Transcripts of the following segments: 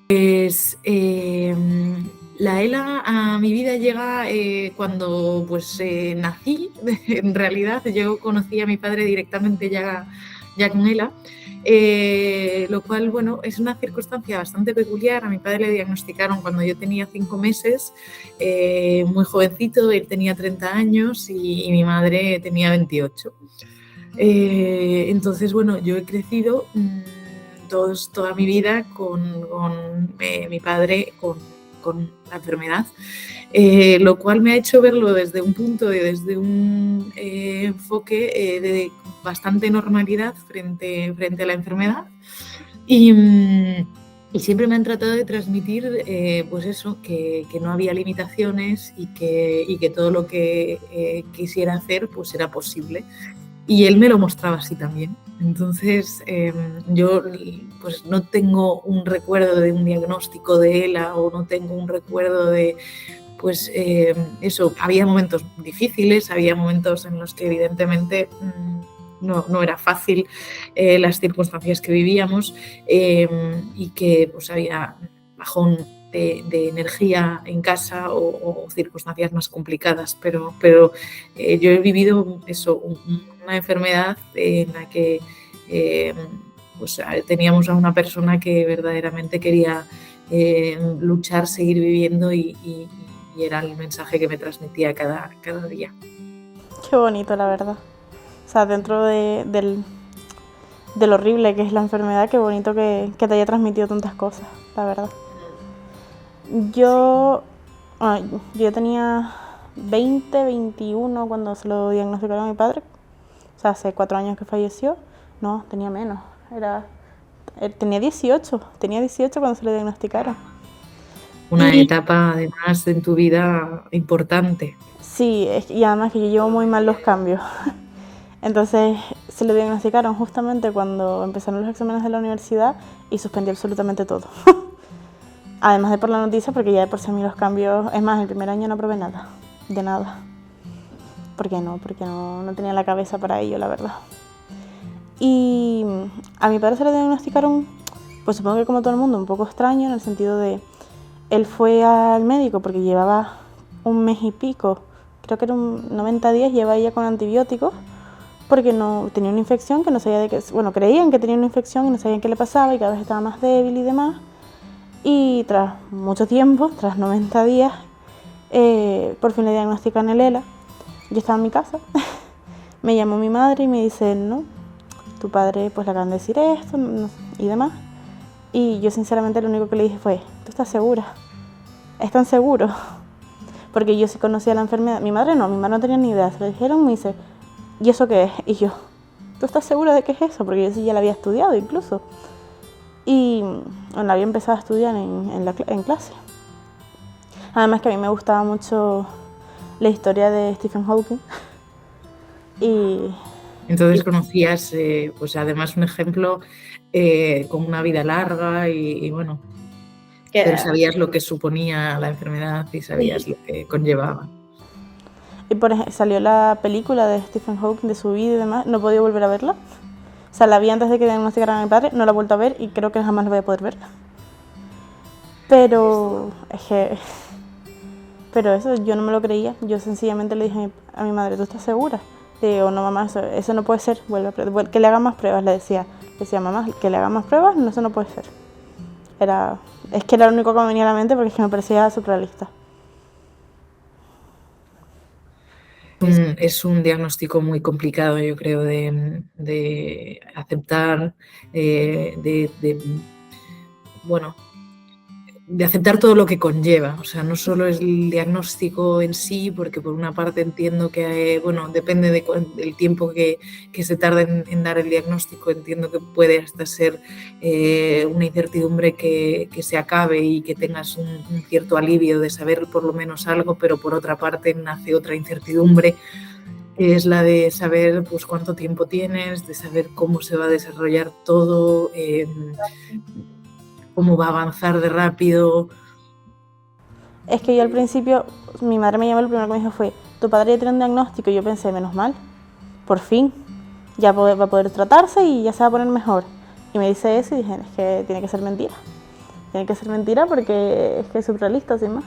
Pues la ELA a mi vida llega cuando pues nací. En realidad yo conocí a mi padre directamente ya con ELA, lo cual, bueno, es una circunstancia bastante peculiar. A mi padre le diagnosticaron cuando yo tenía 5 meses, muy jovencito. Él tenía 30 años y mi madre tenía 28. Entonces, bueno, yo he crecido toda mi vida con mi padre con la enfermedad, lo cual me ha hecho verlo desde un punto, desde un enfoque de bastante normalidad frente a la enfermedad. Y siempre me han tratado de transmitir, pues eso, que no había limitaciones y que todo lo que quisiera hacer pues era posible. Y él me lo mostraba así también. Entonces, yo pues no tengo un recuerdo de un diagnóstico de ELA, o no tengo un recuerdo de, pues eso, había momentos difíciles, había momentos en los que evidentemente no era fácil las circunstancias que vivíamos, y que pues había bajón de energía en casa o circunstancias más complicadas, pero yo he vivido eso, una enfermedad en la que pues teníamos a una persona que verdaderamente quería luchar, seguir viviendo, y era el mensaje que me transmitía cada día. Qué bonito, la verdad. O sea, dentro de lo horrible que es la enfermedad, qué bonito que te haya transmitido tantas cosas, la verdad. Yo tenía 20, 21 cuando se lo diagnosticaron a mi padre. O sea, hace 4 años que falleció. No, tenía menos. Tenía 18 cuando se lo diagnosticaron. Una etapa, además, en tu vida importante. Sí, y además que yo llevo muy mal los cambios. Entonces se lo diagnosticaron justamente cuando empezaron los exámenes de la universidad y suspendí absolutamente todo. Además de por la noticia, porque ya de por sí a mí los cambios... Es más, el primer año no probé nada, de nada. ¿Por qué no? Porque no tenía la cabeza para ello, la verdad. Y a mi padre se le diagnosticaron, pues supongo que como todo el mundo, un poco extraño, en el sentido de... Él fue al médico porque llevaba un mes y pico, creo que eran 90 días, llevaba ya con antibióticos, porque no tenía una infección que no sabía de qué... Bueno, creían que tenía una infección y no sabían qué le pasaba, y cada vez estaba más débil y demás. Y tras mucho tiempo, tras 90 días, por fin le diagnostican el ELA. Yo estaba en mi casa, me llamó mi madre y me dice, no, tu padre pues le acaban de decir esto y demás. Y yo sinceramente lo único que le dije fue, ¿tú estás segura? ¿Están seguros? Porque yo sí conocía la enfermedad. Mi madre no tenía ni idea. Se lo dijeron, me dice, ¿y eso qué es? Y yo, ¿tú estás segura de qué es eso? Porque yo sí ya la había estudiado incluso. Y bueno, había empezado a estudiar en clase. Además que a mí me gustaba mucho la historia de Stephen Hawking. Entonces conocías, pues además, un ejemplo con una vida larga y bueno, pero sabías lo que suponía la enfermedad y sabías lo que conllevaba. Y salió la película de Stephen Hawking, de su vida y demás. No he podido volver a verla. O sea, la vi antes de que diagnosticaran a mi padre, no la he vuelto a ver y creo que jamás la voy a poder ver. Pero es que... Pero eso yo no me lo creía. Yo sencillamente le dije a mi madre, ¿tú estás segura? Le digo, no mamá, eso no puede ser. Que le hagan más pruebas, le decía. Le decía, mamá, que le hagan más pruebas, no, eso no puede ser. Es que era lo único que me venía a la mente porque es que me parecía surrealista. Es un diagnóstico muy complicado, yo creo, de aceptar, bueno, de aceptar todo lo que conlleva. O sea, no solo es el diagnóstico en sí, porque por una parte entiendo que, bueno, depende del tiempo que se tarde en dar el diagnóstico. Entiendo que puede hasta ser una incertidumbre que se acabe y que tengas un cierto alivio de saber por lo menos algo, pero por otra parte nace otra incertidumbre, que es la de saber pues cuánto tiempo tienes, de saber cómo se va a desarrollar todo, cómo va a avanzar de rápido. Es que yo al principio, mi madre me llamó, lo primero que me dijo fue, tu padre ya tiene un diagnóstico, y yo pensé, menos mal, por fin, ya va a poder tratarse y ya se va a poner mejor. Y me dice eso y dije, es que tiene que ser mentira. tiene que ser mentira porque es que es surrealista, sin más.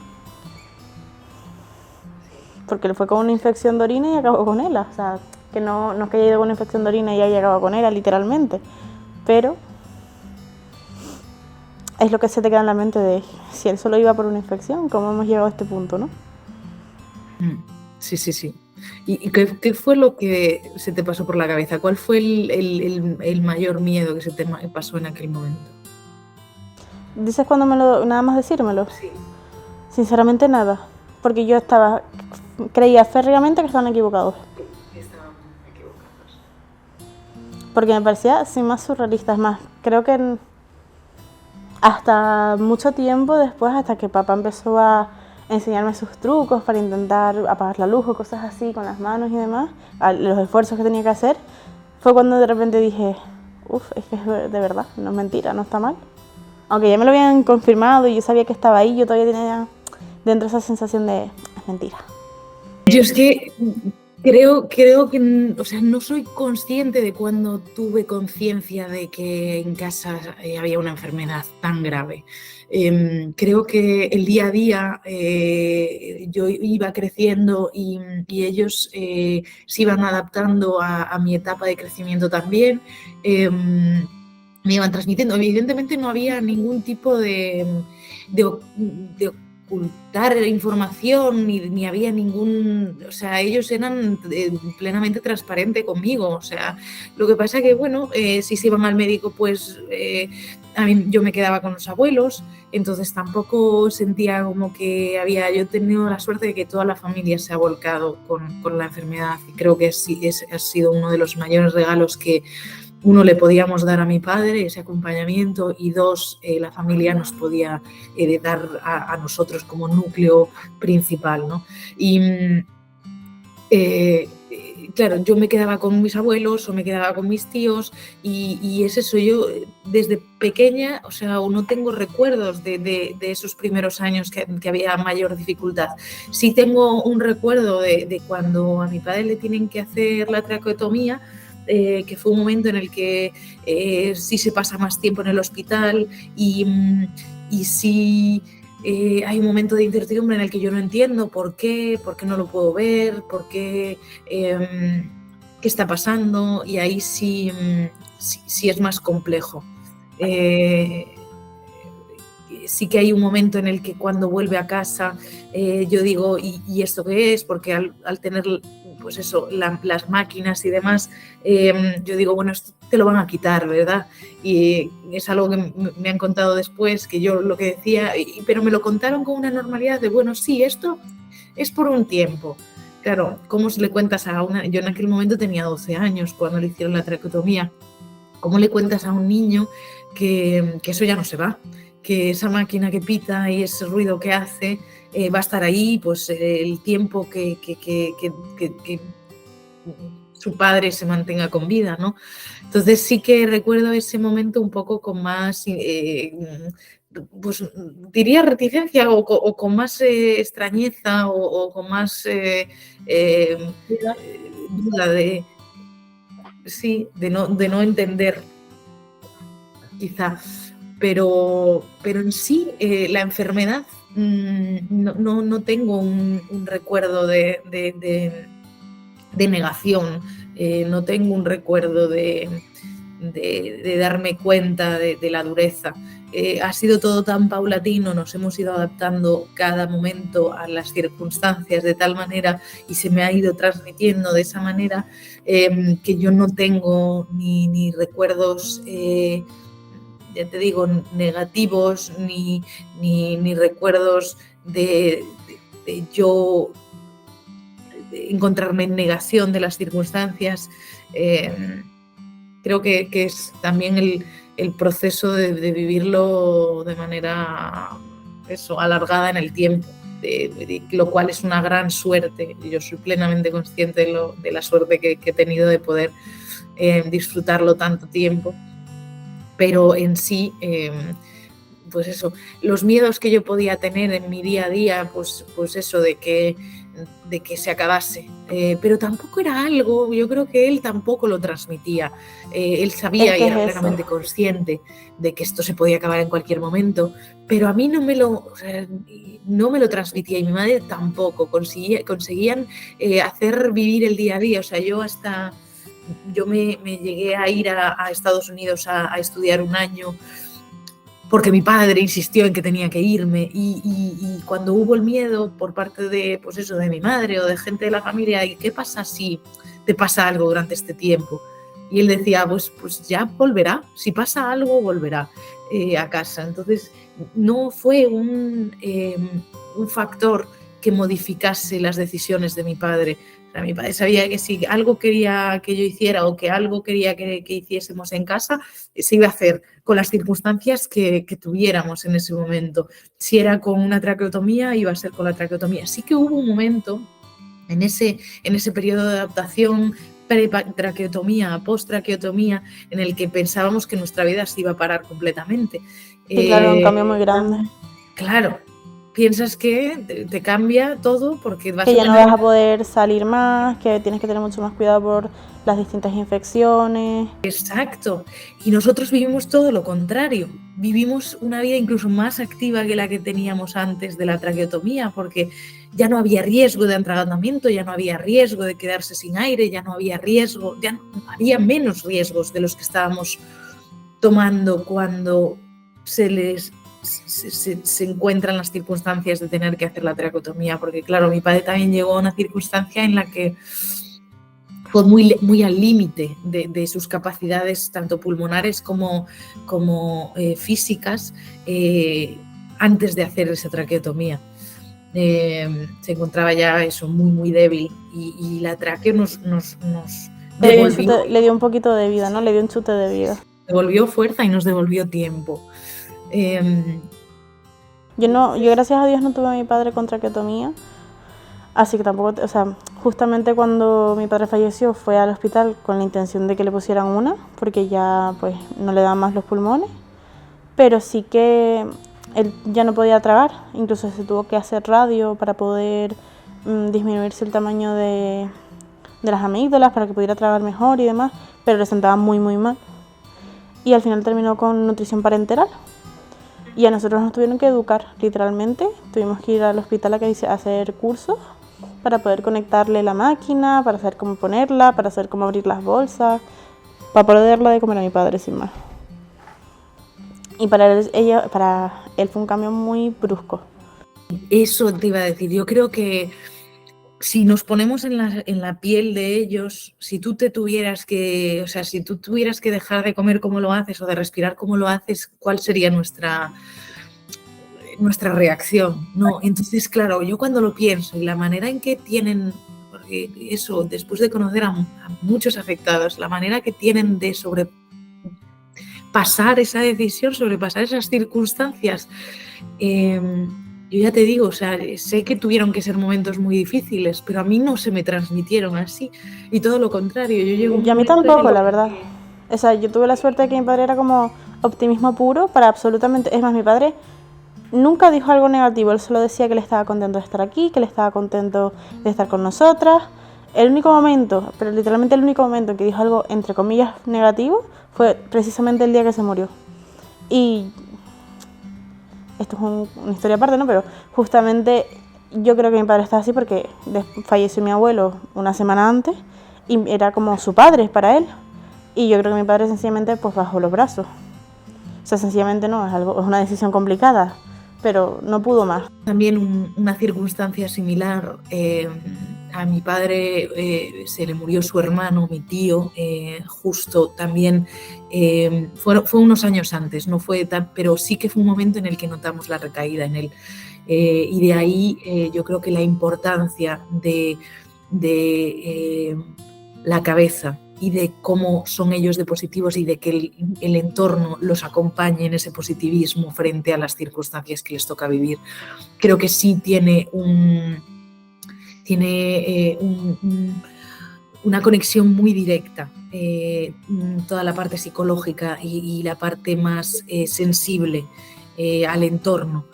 Porque le fue con una infección de orina y acabó con ELA. O sea, que no es que haya ido con una infección de orina y haya acabado con ELA, literalmente. Pero es lo que se te queda en la mente de si él solo iba por una infección, ¿cómo hemos llegado a este punto, no? Sí. ¿Y qué fue lo que se te pasó por la cabeza? ¿Cuál fue el mayor miedo que se te pasó en aquel momento? ¿Dices cuando nada más decírmelo? Sí. Sinceramente nada, porque yo creía férreamente que estaban equivocados. Estaban equivocados. Porque me parecía sin más surrealista. Es más, creo que hasta mucho tiempo después, hasta que papá empezó a enseñarme sus trucos para intentar apagar la luz o cosas así con las manos y demás, los esfuerzos que tenía que hacer, fue cuando de repente dije, es que es de verdad, no es mentira, no está mal. Aunque ya me lo habían confirmado y yo sabía que estaba ahí, yo todavía tenía dentro esa sensación de, es mentira. Yo es que creo que, o sea, no soy consciente de cuando tuve conciencia de que en casa había una enfermedad tan grave. Creo que el día a día yo iba creciendo y ellos se iban adaptando a mi etapa de crecimiento también. Me iban transmitiendo. Evidentemente no había ningún tipo de ocultar información ni había ningún, o sea, ellos eran plenamente transparentes conmigo, o sea, lo que pasa que, bueno, si se iban al médico, pues a mí, yo me quedaba con los abuelos, entonces tampoco sentía como que yo he tenido la suerte de que toda la familia se ha volcado con la enfermedad y creo que ha sido uno de los mayores regalos que uno le podíamos dar a mi padre, ese acompañamiento, y dos, la familia nos podía dar a nosotros como núcleo principal, ¿no? Y claro, yo me quedaba con mis abuelos o me quedaba con mis tíos y es eso, yo desde pequeña, o sea, no tengo recuerdos de esos primeros años que había mayor dificultad. Sí tengo un recuerdo de cuando a mi padre le tienen que hacer la traqueotomía, que fue un momento en el que sí se pasa más tiempo en el hospital y sí hay un momento de incertidumbre en el que yo no entiendo por qué no lo puedo ver, qué está pasando, y ahí sí es más complejo. Sí que hay un momento en el que cuando vuelve a casa yo digo, ¿y esto qué es? Porque al tener pues eso, las máquinas y demás, yo digo, bueno, esto te lo van a quitar, ¿verdad? Y es algo que me han contado después, que yo lo que decía, pero me lo contaron con una normalidad de, bueno, sí, esto es por un tiempo. Claro, ¿cómo se le cuentas a una? Yo en aquel momento tenía 12 años cuando le hicieron la traqueotomía. ¿Cómo le cuentas a un niño que eso ya no se va? Que esa máquina que pita y ese ruido que hace va a estar ahí pues el tiempo que su padre se mantenga con vida, ¿no? Entonces sí que recuerdo ese momento un poco con más, pues diría reticencia o con más extrañeza o con más duda de no entender, quizá. Pero en sí, la enfermedad, no tengo un recuerdo de negación, no tengo un recuerdo de darme cuenta de la dureza. Ha sido todo tan paulatino, nos hemos ido adaptando cada momento a las circunstancias de tal manera y se me ha ido transmitiendo de esa manera que yo no tengo ni recuerdos ya te digo, negativos ni recuerdos de yo encontrarme en negación de las circunstancias. Creo que es también el proceso de vivirlo de manera alargada en el tiempo, de lo cual es una gran suerte. Yo soy plenamente consciente de la suerte que he tenido de poder disfrutarlo tanto tiempo. Pero en sí, pues eso, los miedos que yo podía tener en mi día a día, pues eso de que se acabase. Pero tampoco era algo, yo creo que él tampoco lo transmitía. Él sabía y era plenamente consciente de que esto se podía acabar en cualquier momento, pero a mí no me lo transmitía, y mi madre tampoco. Conseguían hacer vivir el día a día. O sea, yo me llegué a ir a Estados Unidos a estudiar un año porque mi padre insistió en que tenía que irme, y cuando hubo el miedo por parte de, pues eso, de mi madre o de gente de la familia, ¿y qué pasa si te pasa algo durante este tiempo? Y él decía, pues ya volverá, si pasa algo volverá a casa. Entonces no fue un factor que modificase las decisiones de mi padre. O sea, mi padre sabía que si algo quería que yo hiciera o que algo quería que hiciésemos en casa, se iba a hacer con las circunstancias que tuviéramos en ese momento. Si era con una traqueotomía, iba a ser con la traqueotomía. Sí que hubo un momento en ese periodo de adaptación, pre-traqueotomía, post-traqueotomía, en el que pensábamos que nuestra vida se iba a parar completamente. Sí, claro, un cambio muy grande. Claro. Piensas que te cambia todo porque que ya no vas a poder salir más, que tienes que tener mucho más cuidado por las distintas infecciones. Exacto. Y nosotros vivimos todo lo contrario. Vivimos una vida incluso más activa que la que teníamos antes de la traqueotomía, porque ya no había riesgo de atragantamiento, ya no había riesgo de quedarse sin aire, ya no había riesgo, había menos riesgos de los que estábamos tomando cuando se encuentran las circunstancias de tener que hacer la traqueotomía, porque claro, mi padre también llegó a una circunstancia en la que fue muy al límite de sus capacidades, tanto pulmonares como físicas, antes de hacer esa traqueotomía. Se encontraba ya eso muy débil, y la traqueo nos devolvió. Le dio un poquito de vida, ¿no? Le dio un chute de vida. Devolvió fuerza y nos devolvió tiempo. Yo gracias a Dios no tuve a mi padre con traqueotomía, así que tampoco, o sea, justamente cuando mi padre falleció fue al hospital con la intención de que le pusieran una, porque ya pues no le daban más los pulmones, pero sí que él ya no podía tragar, incluso se tuvo que hacer radio para poder disminuirse el tamaño de las amígdalas para que pudiera tragar mejor y demás, pero le sentaba muy mal. Y al final terminó con nutrición parenteral. Y a nosotros nos tuvieron que educar, literalmente. Tuvimos que ir al hospital a hacer cursos para poder conectarle la máquina, para saber cómo ponerla, para saber cómo abrir las bolsas, para poder darle de comer a mi padre sin más. Y para él fue un cambio muy brusco. Eso te iba a decir, yo creo que si nos ponemos en la piel de ellos, si tú tuvieras que dejar de comer como lo haces o de respirar como lo haces, ¿cuál sería nuestra reacción? ¿No? Entonces, claro, yo cuando lo pienso y la manera en que tienen, porque eso, después de conocer a muchos afectados, la manera que tienen de sobrepasar esa decisión, sobrepasar esas circunstancias, yo ya te digo, o sea, sé que tuvieron que ser momentos muy difíciles, pero a mí no se me transmitieron así, y todo lo contrario. Y a mí tampoco, la verdad. O sea, yo tuve la suerte de que mi padre era como optimismo puro para absolutamente... Es más, mi padre nunca dijo algo negativo, él solo decía que él estaba contento de estar aquí, que él estaba contento de estar con nosotras. El único momento, pero literalmente el único momento en que dijo algo, entre comillas, negativo, fue precisamente el día que se murió. Y esto es una historia aparte, ¿no? Pero justamente yo creo que mi padre está así porque falleció mi abuelo una semana antes y era como su padre para él. Y yo creo que mi padre sencillamente pues bajó los brazos. O sea, sencillamente no, es una decisión complicada, pero no pudo más. También una circunstancia similar, a mi padre se le murió su hermano, mi tío, justo también, fue unos años antes, no fue pero sí que fue un momento en el que notamos la recaída en él. Y de ahí yo creo que la importancia de la cabeza y de cómo son ellos de positivos y de que el entorno los acompañe en ese positivismo frente a las circunstancias que les toca vivir. Creo que sí tiene una conexión muy directa, toda la parte psicológica y la parte más sensible al entorno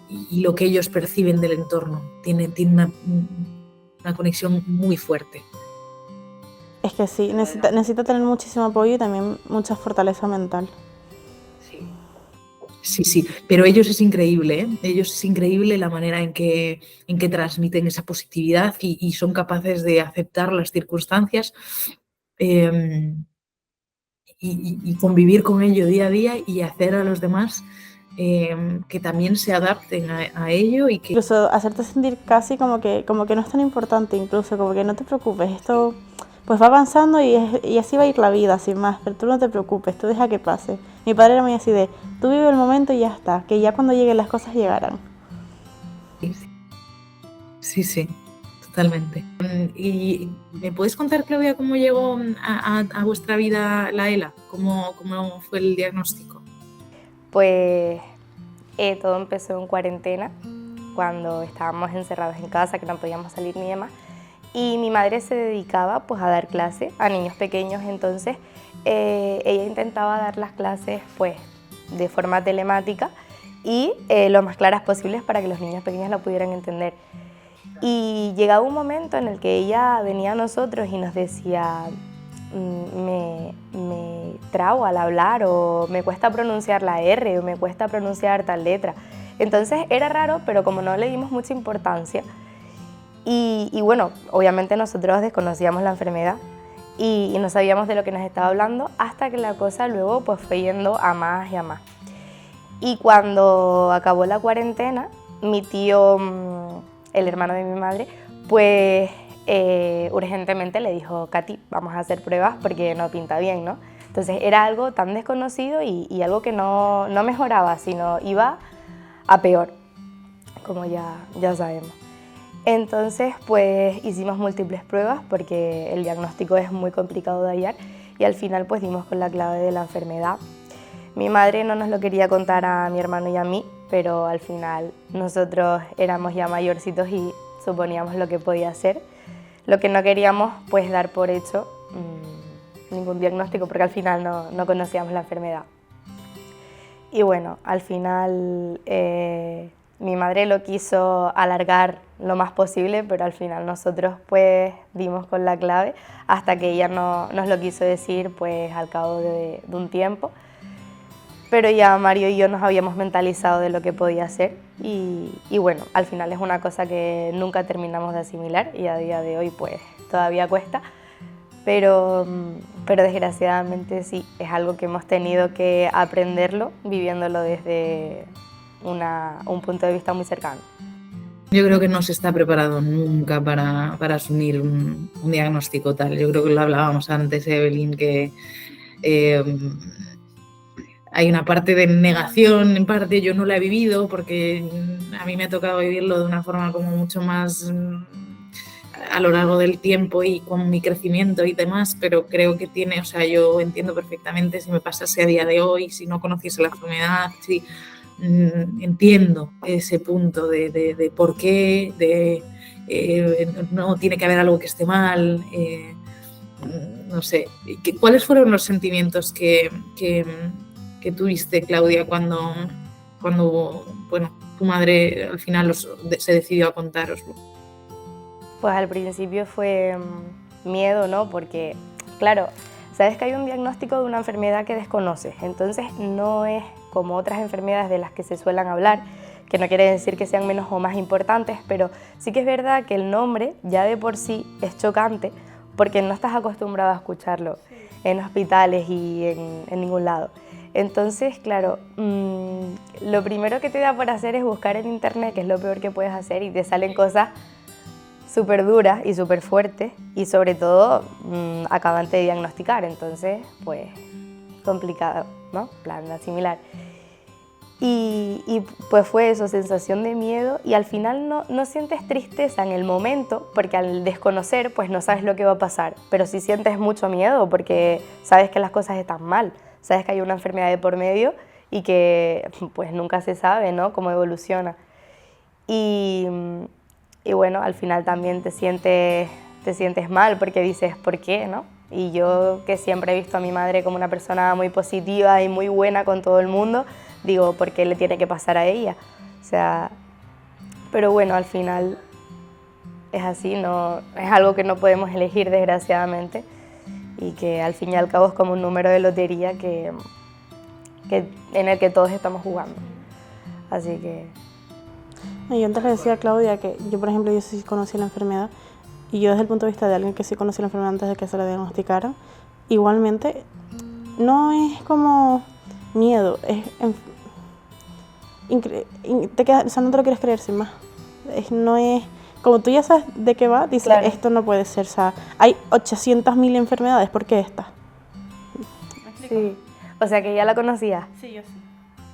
y lo que ellos perciben del entorno. Tiene una conexión muy fuerte. Es que sí, necesita tener muchísimo apoyo y también mucha fortaleza mental. Sí, pero ellos es increíble, ¿eh? Ellos es increíble la manera en que transmiten esa positividad y son capaces de aceptar las circunstancias y convivir con ello día a día y hacer a los demás que también se adapten a ello y que... Incluso hacerte sentir casi como que no es tan importante, incluso como que no te preocupes, esto pues va avanzando y así va a ir la vida, sin más, pero tú no te preocupes, tú deja que pase. Mi padre era muy así de, tú vive el momento y ya está, que ya cuando lleguen las cosas llegarán. Sí, totalmente. ¿Y me puedes contar, Claudia, cómo llegó a vuestra vida la ELA? ¿Cómo fue el diagnóstico? Pues todo empezó en cuarentena, cuando estábamos encerrados en casa, que no podíamos salir ni demás. Y mi madre se dedicaba pues a dar clases a niños pequeños, entonces ella intentaba dar las clases pues de forma telemática y lo más claras posibles para que los niños pequeños lo pudieran entender. Y llegaba un momento en el que ella venía a nosotros y nos decía, me trabo al hablar, o me cuesta pronunciar la R, o me cuesta pronunciar tal letra. Entonces era raro, pero como no le dimos mucha importancia, y bueno, obviamente nosotros desconocíamos la enfermedad y no sabíamos de lo que nos estaba hablando, hasta que la cosa luego pues fue yendo a más y a más. Y cuando acabó la cuarentena, mi tío, el hermano de mi madre, pues urgentemente le dijo, Katy, vamos a hacer pruebas porque no pinta bien, ¿no? Entonces era algo tan desconocido y algo que no mejoraba, sino iba a peor, como ya sabemos. Entonces, pues hicimos múltiples pruebas porque el diagnóstico es muy complicado de hallar y al final pues dimos con la clave de la enfermedad. Mi madre no nos lo quería contar a mi hermano y a mí, pero al final nosotros éramos ya mayorcitos y suponíamos lo que podía ser. Lo que no queríamos pues dar por hecho ningún diagnóstico porque al final no conocíamos la enfermedad. Y bueno, al final mi madre lo quiso alargar lo más posible, pero al final nosotros pues dimos con la clave hasta que ella nos lo quiso decir pues al cabo de un tiempo. Pero ya Mario y yo nos habíamos mentalizado de lo que podía ser y bueno, al final es una cosa que nunca terminamos de asimilar y a día de hoy pues todavía cuesta, pero desgraciadamente sí, es algo que hemos tenido que aprenderlo viviéndolo desde un punto de vista muy cercano. Yo creo que no se está preparado nunca para asumir un diagnóstico tal. Yo creo que lo hablábamos antes, Evelyn, que hay una parte de negación, en parte yo no la he vivido porque a mí me ha tocado vivirlo de una forma como mucho más a lo largo del tiempo y con mi crecimiento y demás, pero creo que tiene, o sea, yo entiendo perfectamente si me pasase a día de hoy, si no conociese la enfermedad, si entiendo ese punto de por qué, no tiene que haber algo que esté mal, no sé. ¿Cuáles fueron los sentimientos que tuviste, Claudia, cuando bueno, tu madre al final se decidió a contároslo? Pues al principio fue miedo, ¿no? Porque, claro, sabes que hay un diagnóstico de una enfermedad que desconoces, entonces no es como otras enfermedades de las que se suelen hablar, que no quiere decir que sean menos o más importantes, pero sí que es verdad que el nombre ya de por sí es chocante porque no estás acostumbrado a escucharlo en hospitales y en ningún lado. Entonces, claro, lo primero que te da por hacer es buscar en internet, que es lo peor que puedes hacer, y te salen cosas súper duras y súper fuertes y sobre todo acaban de diagnosticar, entonces pues complicado, ¿no? Plan asimilar. Y pues fue eso, sensación de miedo y al final no sientes tristeza en el momento porque al desconocer pues no sabes lo que va a pasar, pero sí sientes mucho miedo porque sabes que las cosas están mal, sabes que hay una enfermedad de por medio y que pues nunca se sabe, ¿no? Cómo evoluciona. Y bueno, al final también te sientes mal porque dices, ¿por qué, no? Y yo, que siempre he visto a mi madre como una persona muy positiva y muy buena con todo el mundo, digo, ¿por qué le tiene que pasar a ella? O sea, pero bueno, al final es así, no, es algo que no podemos elegir desgraciadamente y que al fin y al cabo es como un número de lotería en el que todos estamos jugando. Así que... Yo antes le decía a Claudia que yo, por ejemplo, yo sí conocí la enfermedad y yo desde el punto de vista de alguien que sí conocí la enfermedad antes de que se la diagnosticaran, igualmente no es como miedo, es te queda, o sea, no te lo quieres creer sin más. No es, como tú ya sabes de qué va, dices, claro, esto no puede ser, o sea, hay 800.000 enfermedades, ¿por qué esta? Sí, o sea que ya la conocías. Sí, yo sí.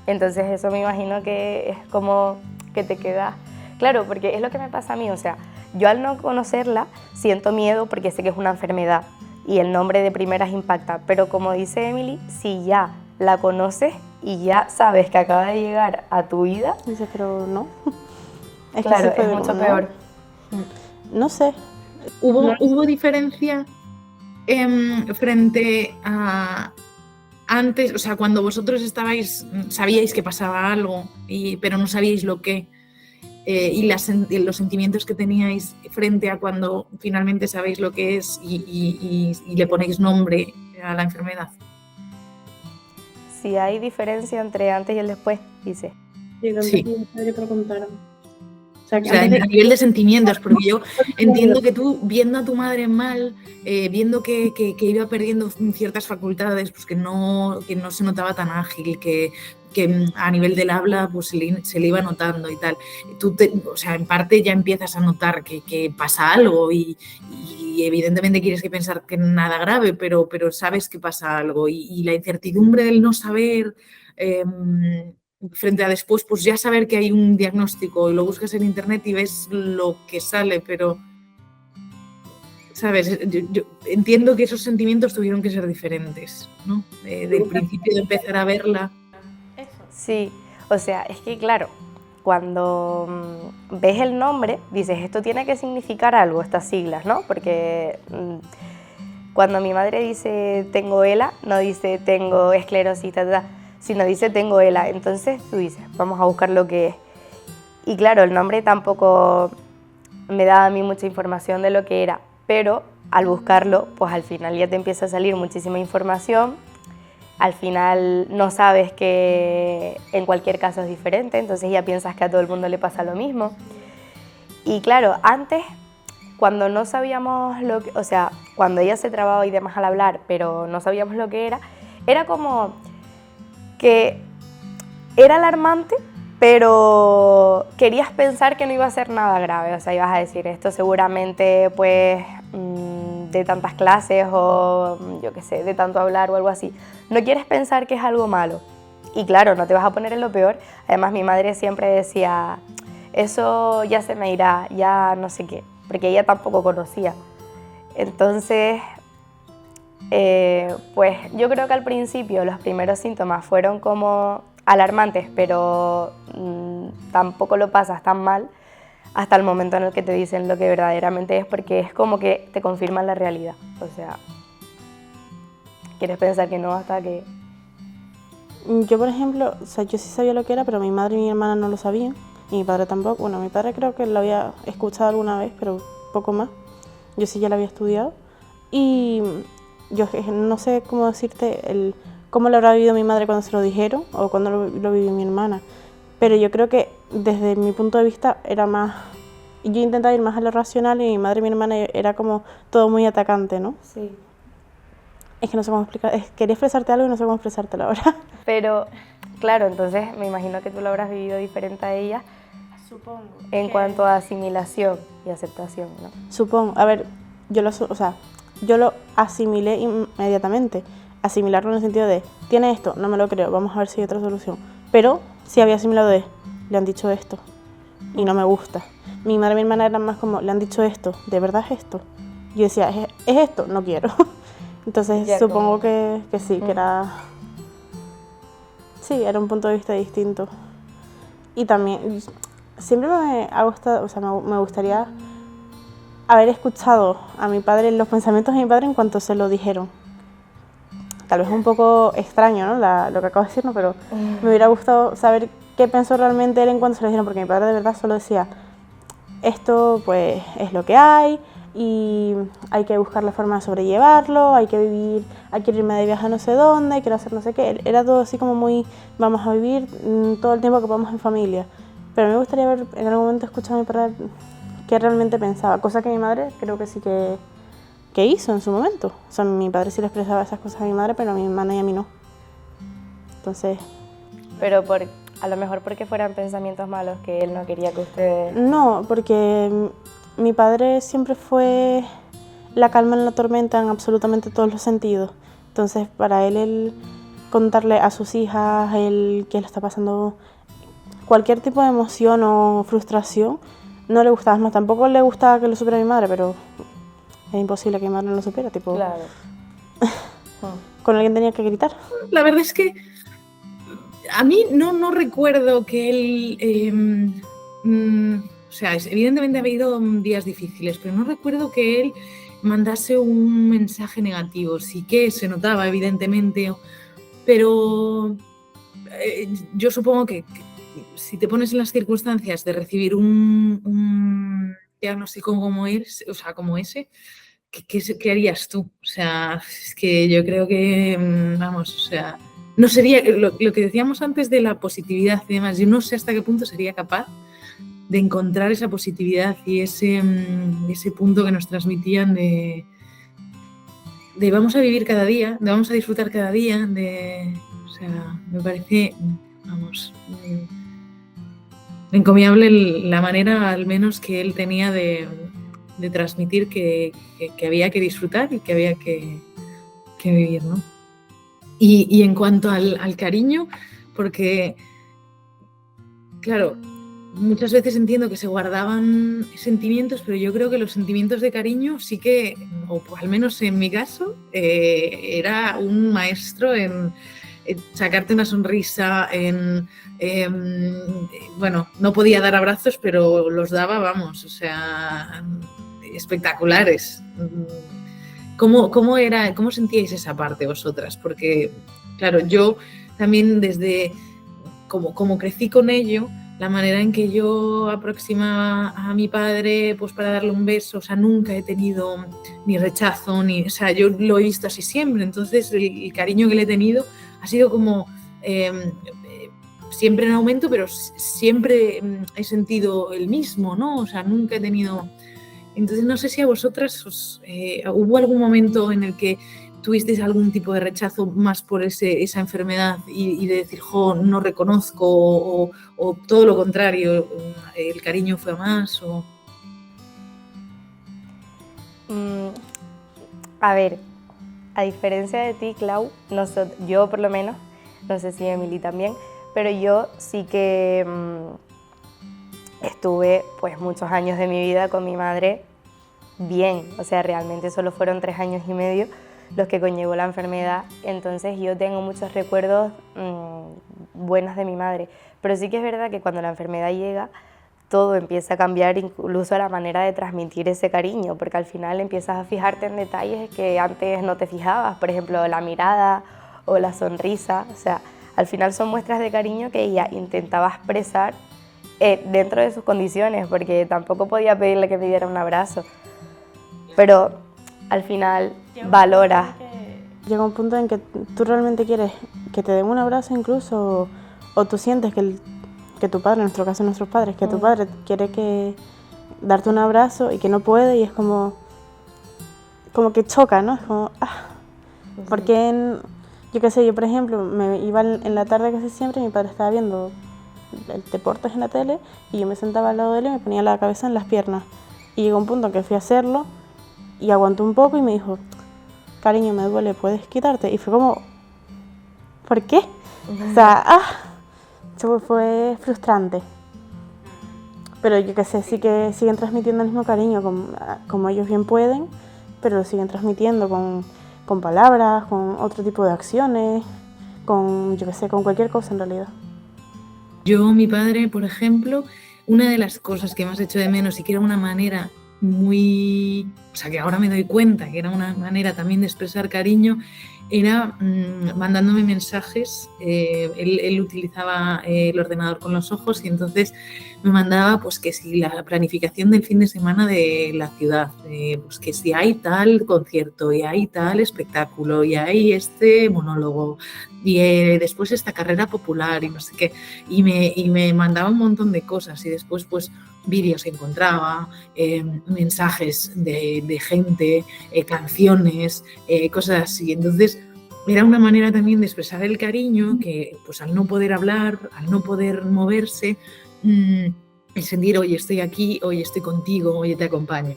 Entonces eso me imagino que es como que te queda, claro, porque es lo que me pasa a mí, o sea, yo al no conocerla siento miedo porque sé que es una enfermedad y el nombre de primeras impacta, pero como dice Emily, si ya la conoces y ya sabes que acaba de llegar a tu vida... Dices, pero no. Claro, es mucho peor. No sé. ¿Hubo diferencia frente a antes, o sea, cuando vosotros sabíais que pasaba algo, pero no sabíais lo que, y los sentimientos que teníais frente a cuando finalmente sabéis lo que es y le ponéis nombre a la enfermedad? Si hay diferencia entre antes y el después, dice. Sí. Que te lo contaron. O sea, a nivel de sentimientos, porque yo entiendo que tú, viendo a tu madre mal, viendo que iba perdiendo ciertas facultades, pues que no se notaba tan ágil, que a nivel del habla pues se le iba notando y tal. O sea, en parte ya empiezas a notar que pasa algo y evidentemente quieres que pensar que nada grave, pero sabes que pasa algo y la incertidumbre del no saber... frente a después, pues ya saber que hay un diagnóstico y lo buscas en internet y ves lo que sale, pero, ¿sabes? Yo entiendo que esos sentimientos tuvieron que ser diferentes, ¿no? Del principio de empezar a verla. Sí, o sea, es que claro, cuando ves el nombre, dices, esto tiene que significar algo, estas siglas, ¿no? Porque cuando mi madre dice tengo ELA, no dice tengo esclerosis, sino dice tengo ELA. Entonces tú dices, vamos a buscar lo que es. Y claro, el nombre tampoco me daba a mí mucha información de lo que era, pero al buscarlo, pues al final ya te empieza a salir muchísima información. Al final no sabes que en cualquier caso es diferente, entonces ya piensas que a todo el mundo le pasa lo mismo. Y claro, antes, cuando no sabíamos lo que, o sea, cuando ella se trababa y demás al hablar, pero no sabíamos lo que era como que era alarmante, pero querías pensar que no iba a ser nada grave, o sea, ibas a decir esto seguramente pues de tantas clases o yo qué sé, de tanto hablar o algo así. No quieres pensar que es algo malo y claro, no te vas a poner en lo peor. Además mi madre siempre decía, eso ya se me irá, ya no sé qué, porque ella tampoco conocía. Entonces, pues yo creo que al principio los primeros síntomas fueron como alarmantes, pero tampoco lo pasas tan mal hasta el momento en el que te dicen lo que verdaderamente es, porque es como que te confirman la realidad. O sea, quieres pensar que no hasta que... Yo, por ejemplo, o sea, yo sí sabía lo que era, pero mi madre y mi hermana no lo sabían, y mi padre tampoco. Bueno, mi padre creo que lo había escuchado alguna vez, pero poco más. Yo sí ya lo había estudiado. Y yo no sé cómo decirte cómo lo habrá vivido mi madre cuando se lo dijeron o cuando lo vivió mi hermana. Pero yo creo que desde mi punto de vista era más... Yo intentaba ir más a lo racional y mi madre y mi hermana era como todo muy atacante, ¿no? Sí. Es que no sé cómo explicar, quería expresarte algo y no sé cómo expresártelo ahora. Pero, claro, entonces me imagino que tú lo habrás vivido diferente a ella. Supongo. En cuanto a asimilación y aceptación, ¿no? Supongo. A ver, yo lo asimilé inmediatamente. Asimilarlo en el sentido de, tiene esto, no me lo creo, vamos a ver si hay otra solución. Pero sí había asimilado le han dicho esto y no me gusta. Mi madre y mi hermana eran más como, le han dicho esto, ¿de verdad es esto? Yo decía, ¿es esto? No quiero. Entonces ya, supongo que sí, que era... Sí, era un punto de vista distinto. Y también, siempre me ha gustado, o sea, me gustaría haber escuchado a mi padre, los pensamientos de mi padre en cuanto se lo dijeron. tal vez un poco extraño, ¿no? Lo que acabo de decir, ¿no? Pero me hubiera gustado saber qué pensó realmente él en cuanto se lo dijeron, porque mi padre de verdad solo decía, esto pues es lo que hay y hay que buscar la forma de sobrellevarlo, hay que vivir, hay que irme de viaje a no sé dónde, quiero hacer no sé qué. Era todo así como muy, vamos a vivir todo el tiempo que podamos en familia. Pero me gustaría haber en algún momento escuchado a mi padre qué realmente pensaba, cosa que mi madre creo que sí que hizo en su momento. O sea, mi padre sí le expresaba esas cosas a mi madre, pero a mi hermana y a mí no. Entonces... Pero a lo mejor porque fueran pensamientos malos que él no quería que ustedes... No, porque mi padre siempre fue la calma en la tormenta en absolutamente todos los sentidos. Entonces, para él, el contarle a sus hijas el que le está pasando cualquier tipo de emoción o frustración, no le gustaba. No, tampoco le gustaba que lo supiera mi madre, pero es imposible que mi madre no lo supiera, tipo... Claro. Con alguien tenía que gritar. La verdad es que a mí no recuerdo que él... o sea, evidentemente ha habido días difíciles, pero no recuerdo que él mandase un mensaje negativo. Sí que se notaba, evidentemente, pero yo supongo que si te pones en las circunstancias de recibir un diagnóstico como ese, o sea, como ese, ¿qué harías tú? O sea, es que yo creo que, vamos, o sea, no sería, lo que decíamos antes de la positividad y demás, yo no sé hasta qué punto sería capaz de encontrar esa positividad y ese punto que nos transmitían de vamos a vivir cada día, de vamos a disfrutar cada día, o sea, me parece, vamos, encomiable la manera al menos que él tenía de transmitir que había que disfrutar y que había que vivir, ¿no? Y en cuanto al cariño, porque, claro, muchas veces entiendo que se guardaban sentimientos, pero yo creo que los sentimientos de cariño sí que, o al menos en mi caso, era un maestro en sacarte una sonrisa, bueno, no podía dar abrazos, pero los daba, vamos, o sea, espectaculares. ¿Cómo sentíais esa parte vosotras? Porque, claro, yo también desde, como crecí con ello, la manera en que yo aproximaba a mi padre pues para darle un beso, o sea, nunca he tenido ni rechazo, o sea, yo lo he visto así siempre, entonces el cariño que le he tenido ha sido como siempre en aumento, pero siempre he sentido el mismo, ¿no? O sea, nunca he tenido... Entonces, no sé si a vosotras hubo algún momento en el que tuvisteis algún tipo de rechazo más por esa enfermedad y de decir, jo, no reconozco, o todo lo contrario, el cariño fue más, o... A ver, a diferencia de ti, Clau, yo por lo menos, no sé si Emily también, pero yo sí que estuve pues muchos años de mi vida con mi madre bien, o sea, realmente solo fueron 3 años y medio los que conllevó la enfermedad, entonces yo tengo muchos recuerdos buenos de mi madre, pero sí que es verdad que cuando la enfermedad llega, todo empieza a cambiar, incluso la manera de transmitir ese cariño, porque al final empiezas a fijarte en detalles que antes no te fijabas, por ejemplo, la mirada o la sonrisa, o sea, al final son muestras de cariño que ella intentaba expresar dentro de sus condiciones, porque tampoco podía pedirle que me diera un abrazo, pero al final valoras. Llega un punto en que tú realmente quieres que te den un abrazo incluso, o tú sientes que tu padre, en nuestro caso nuestros padres, que tu padre quiere darte un abrazo y que no puede, y es como que choca, ¿no? Es como, porque yo qué sé, yo por ejemplo me iba en la tarde casi siempre, mi padre estaba viendo el deportes en la tele y yo me sentaba al lado de él y me ponía la cabeza en las piernas, y llegó un punto en que fui a hacerlo y aguantó un poco y me dijo, cariño, me duele, ¿puedes quitarte? Y fue como, ¿por qué? O sea, fue frustrante. Pero yo qué sé, sí que siguen transmitiendo el mismo cariño como ellos bien pueden, pero lo siguen transmitiendo con palabras, con otro tipo de acciones, con, yo qué sé, con cualquier cosa en realidad. Yo, mi padre, por ejemplo, una de las cosas que más echo de menos y que era una manera muy, o sea, que ahora me doy cuenta que era una manera también de expresar cariño, era mandándome mensajes. Él utilizaba el ordenador con los ojos y entonces me mandaba pues que si la planificación del fin de semana de la ciudad, pues que si hay tal concierto y hay tal espectáculo y hay este monólogo y después esta carrera popular y no sé qué, y me mandaba un montón de cosas y después pues vídeos encontraba, mensajes de gente, canciones, cosas así. Entonces era una manera también de expresar el cariño que pues al no poder hablar, al no poder moverse, el sentir, oye, estoy aquí, oye, estoy contigo, oye, te acompaño.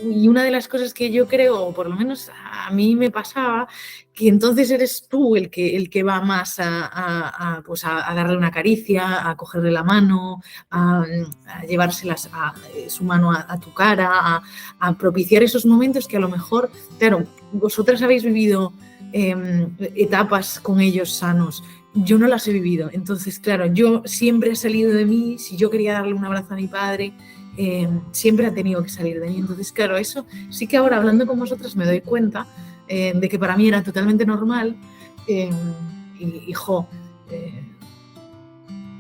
Y una de las cosas que yo creo, o por lo menos a mí me pasaba, que entonces eres tú el que va más pues a darle una caricia, a cogerle la mano, a llevárselas su mano a tu cara, a propiciar esos momentos que a lo mejor, claro, vosotras habéis vivido etapas con ellos sanos. Yo no las he vivido. Entonces, claro, yo siempre he salido de mí. Si yo quería darle un abrazo a mi padre, siempre ha tenido que salir de mí. Entonces, claro, eso sí que ahora hablando con vosotras me doy cuenta de que para mí era totalmente normal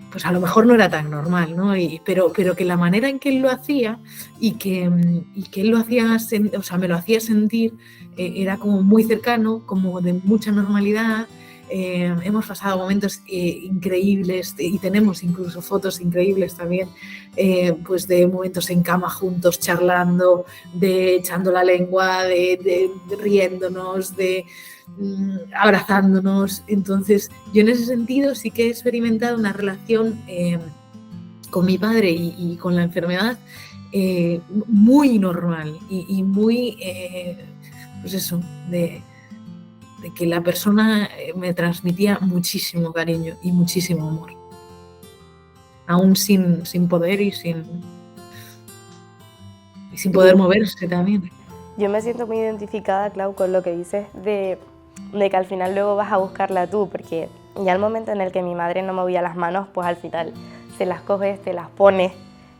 pues a lo mejor no era tan normal, ¿no? Pero que la manera en que él lo hacía y que él lo hacía, o sea, me lo hacía sentir, era como muy cercano, como de mucha normalidad. Hemos pasado momentos increíbles y tenemos incluso fotos increíbles también, pues de momentos en cama juntos, charlando, de echando la lengua, de riéndonos, de abrazándonos. Entonces yo en ese sentido sí que he experimentado una relación con mi padre y con la enfermedad muy normal y muy, pues eso, de que la persona me transmitía muchísimo cariño y muchísimo amor, aún sin poder y sin poder moverse también. Yo me siento muy identificada, Clau, con lo que dices de que al final luego vas a buscarla tú, porque ya el momento en el que mi madre no movía las manos, pues al final se las coges, te las pones,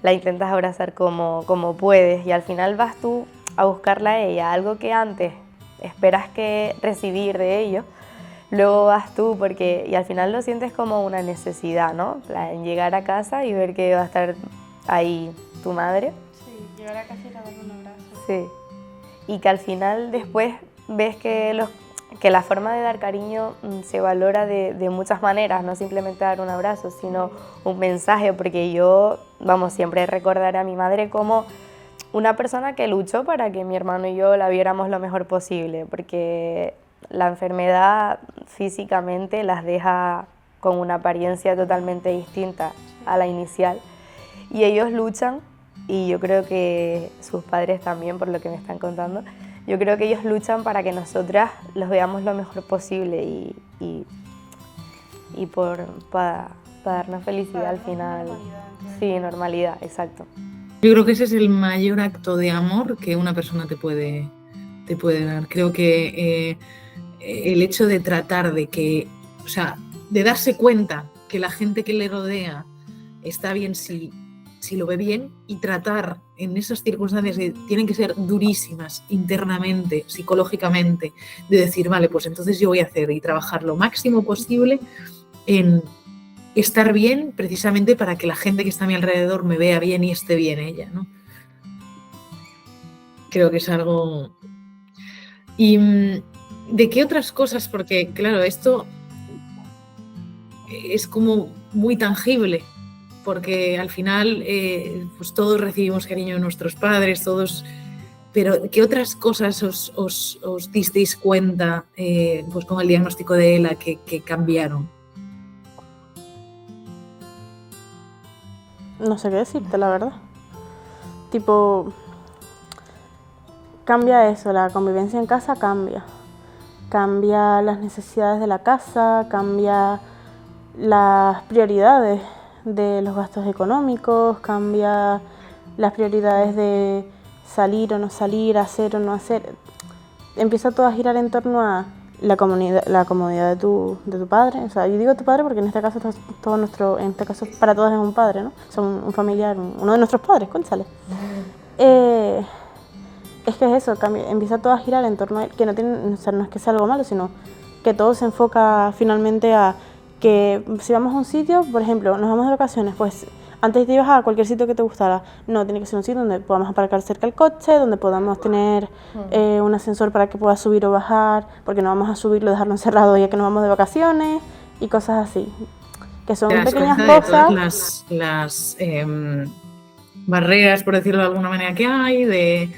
la intentas abrazar como puedes y al final vas tú a buscarla a ella, algo que antes esperas que recibir de ellos, luego vas tú y al final lo sientes como una necesidad, ¿no? Llegar a casa y ver que va a estar ahí tu madre. Sí, llegar a casa y darle un abrazo. Sí, y que al final después ves que la forma de dar cariño se valora de muchas maneras, no simplemente dar un abrazo, sino un mensaje, porque yo, siempre recordaré a mi madre como una persona que luchó para que mi hermano y yo la viéramos lo mejor posible, porque la enfermedad físicamente las deja con una apariencia totalmente distinta a la inicial, y ellos luchan, y yo creo que sus padres también, por lo que me están contando, yo creo que ellos luchan para que nosotras los veamos lo mejor posible y para darnos felicidad al final. Sí, normalidad, exacto. Yo creo que ese es el mayor acto de amor que una persona te puede dar. Creo que el hecho de tratar de que, o sea, de darse cuenta que la gente que le rodea está bien si lo ve bien, y tratar en esas circunstancias que tienen que ser durísimas internamente, psicológicamente, de decir, vale, pues entonces yo voy a hacer y trabajar lo máximo posible en estar bien, precisamente para que la gente que está a mi alrededor me vea bien y esté bien ella, ¿no? Creo que es algo... ¿Y de qué otras cosas? Porque, claro, esto es como muy tangible, porque al final pues todos recibimos cariño de nuestros padres, todos... Pero ¿qué otras cosas os disteis cuenta pues con el diagnóstico de ELA que cambiaron? No sé qué decirte, la verdad. Tipo, cambia eso, la convivencia en casa cambia las necesidades de la casa, cambia las prioridades de los gastos económicos, cambia las prioridades de salir o no salir, hacer o no hacer. Empieza todo a girar en torno a la comodidad de tu padre. O sea, yo digo tu padre porque en este caso para todos es un padre, ¿no? Son un familiar, uno de nuestros padres, cónchale. Es que es eso, empieza todo a girar en torno a él, que no es que sea algo malo, sino que todo se enfoca finalmente a que si vamos a un sitio, por ejemplo, nos vamos de vacaciones, pues antes te ibas a cualquier sitio que te gustara. No, tiene que ser un sitio donde podamos aparcar cerca el coche, donde podamos tener un ascensor para que puedas subir o bajar, porque no vamos a subirlo y dejarlo encerrado ya que nos vamos de vacaciones y cosas así. Que son pequeñas cosas. De todas las barreras, por decirlo de alguna manera, que hay, de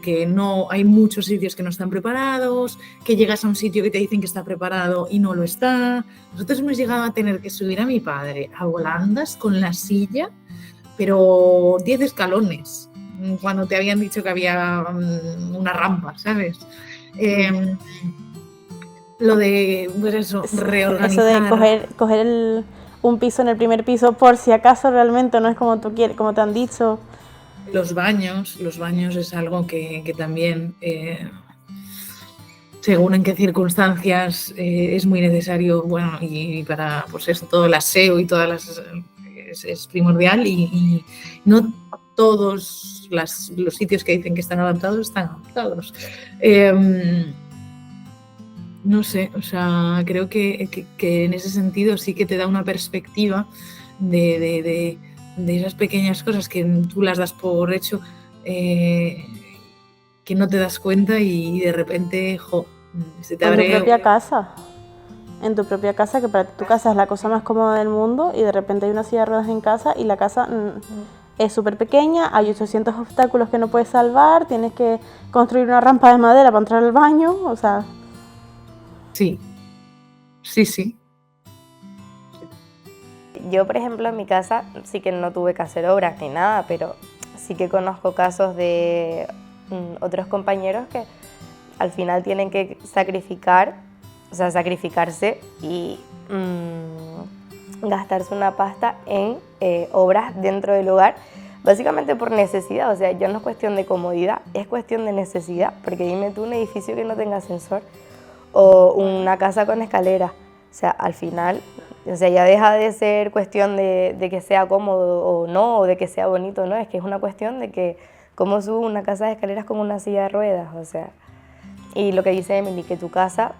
que no hay muchos sitios que no están preparados, que llegas a un sitio que te dicen que está preparado y no lo está. Nosotros hemos llegado a tener que subir a mi padre a volandas con la silla, pero 10 escalones, cuando te habían dicho que había una rampa, ¿sabes? Lo de, pues eso, reorganizar. Eso de coger un piso en el primer piso por si acaso realmente no es como tú quieres, como te han dicho. Los baños es algo que también, según en qué circunstancias, es muy necesario, bueno, y para pues eso, todo el aseo y todas las es primordial y no todos los sitios que dicen que están adaptados están adaptados. No sé, o sea, creo que en ese sentido sí que te da una perspectiva de esas pequeñas cosas que tú las das por hecho, que no te das cuenta y de repente, se te abre... En tu propia casa, que para ti tu casa es la cosa más cómoda del mundo y de repente hay una silla de ruedas en casa y la casa es súper pequeña, hay 800 obstáculos que no puedes salvar, tienes que construir una rampa de madera para entrar al baño, o sea... Sí. Yo, por ejemplo, en mi casa sí que no tuve que hacer obras ni nada, pero sí que conozco casos de otros compañeros que al final tienen que sacrificarse y gastarse una pasta en obras dentro del hogar, básicamente por necesidad. O sea, ya no es cuestión de comodidad, es cuestión de necesidad, porque dime tú un edificio que no tenga ascensor o una casa con escalera. O sea, al final, o sea, ya deja de ser cuestión de que sea cómodo o no, o de que sea bonito, no, es que es una cuestión de que cómo subo una casa de escaleras con una silla de ruedas, o sea. Y lo que dice Emily, que tu casa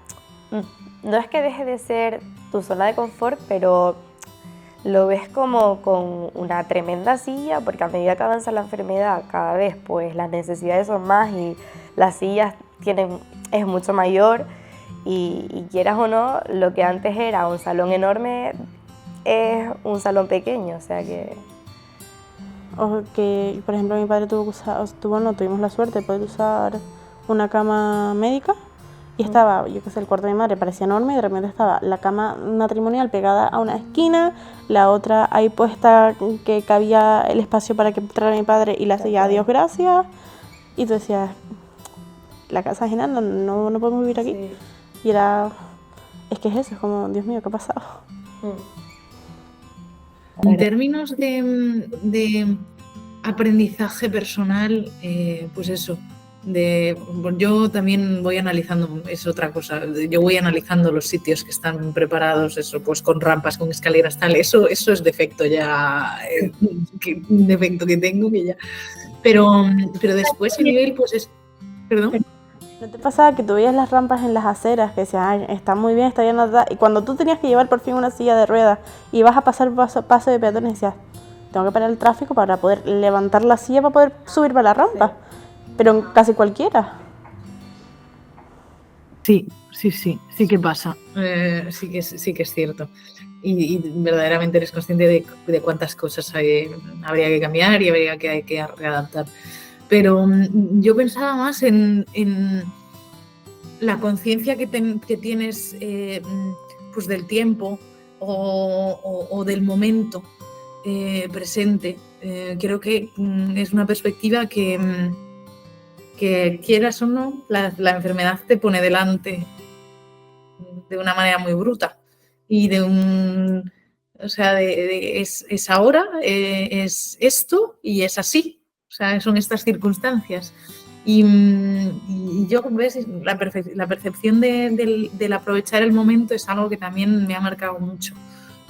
no es que deje de ser tu zona de confort, pero lo ves como con una tremenda silla, porque a medida que avanza la enfermedad, cada vez pues las necesidades son más y las sillas es mucho mayor. Y quieras o no, lo que antes era un salón enorme es un salón pequeño, o sea que... O que, por ejemplo, mi padre tuvimos la suerte de poder usar una cama médica y estaba, yo qué sé, el cuarto de mi madre parecía enorme y de repente estaba la cama matrimonial pegada a una esquina, la otra ahí puesta que cabía el espacio para que entrara mi padre y la silla, adiós, gracias, y tú decías, la casa es enana, no podemos vivir aquí. Sí. Y es que es eso, es como, Dios mío, ¿qué ha pasado? En términos de aprendizaje personal, pues eso, yo también voy analizando, es otra cosa, yo voy analizando los sitios que están preparados, eso, pues con rampas, con escaleras, tal, eso es defecto ya, un defecto que tengo que ya, pero después a nivel, pues es, perdón. ¿No te pasaba que tú veías las rampas en las aceras que decían, está muy bien, está bien, y cuando tú tenías que llevar por fin una silla de ruedas y ibas a pasar paso de peatones decías, tengo que parar el tráfico para poder levantar la silla para poder subir para la rampa? Sí. Pero en casi cualquiera. Sí que pasa, sí que es cierto. Y verdaderamente eres consciente de cuántas cosas habría que cambiar y habría que readaptar. Pero yo pensaba más en la conciencia que tienes pues del tiempo o del momento presente. Creo que es una perspectiva que quieras o no, la enfermedad te pone delante de una manera muy bruta y es ahora, es esto y es así. O sea, son estas circunstancias. Y yo, ¿ves? La percepción del aprovechar el momento es algo que también me ha marcado mucho.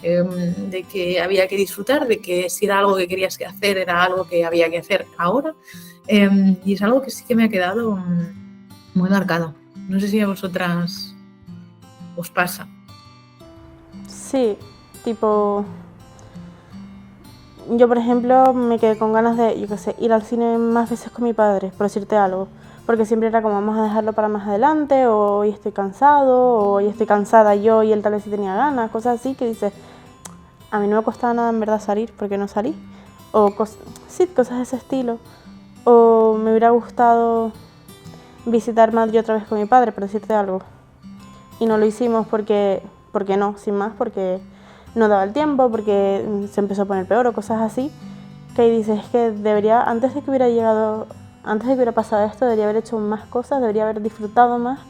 De que había que disfrutar, de que si era algo que querías hacer, era algo que había que hacer ahora. Y es algo que sí que me ha quedado muy marcado. No sé si a vosotras os pasa. Sí, tipo, yo por ejemplo me quedé con ganas de, yo qué sé, ir al cine más veces con mi padre, por decirte algo. Porque siempre era como, vamos a dejarlo para más adelante, o hoy estoy cansado, o hoy estoy cansada yo y él tal vez sí tenía ganas, cosas así que dices, a mí no me costaba nada en verdad salir, porque no salí. O sí, cosas de ese estilo. O me hubiera gustado visitar Madrid otra vez con mi padre, por decirte algo. Y no lo hicimos porque no, sin más, porque no daba el tiempo, porque se empezó a poner peor o cosas así. Que dices, es que debería, antes de que hubiera pasado esto, debería haber hecho más cosas, debería haber disfrutado más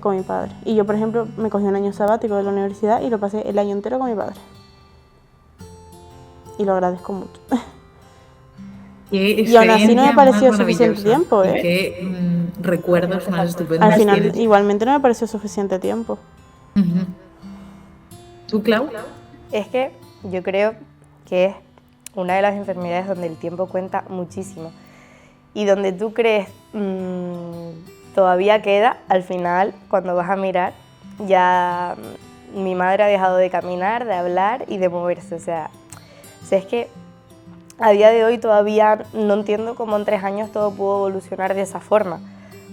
con mi padre. Y yo, por ejemplo, me cogí un año sabático de la universidad y lo pasé el año entero con mi padre. Y lo agradezco mucho. Y aún así no me pareció suficiente tiempo, ¿eh? Y qué recuerdos más estupendos. Al final, igualmente no me pareció suficiente tiempo. Uh-huh. ¿Tú, Clau? Es que yo creo que es una de las enfermedades donde el tiempo cuenta muchísimo. Y donde tú crees todavía queda, al final, cuando vas a mirar, ya mi madre ha dejado de caminar, de hablar y de moverse. O sea, es que a día de hoy todavía no entiendo cómo en 3 años todo pudo evolucionar de esa forma.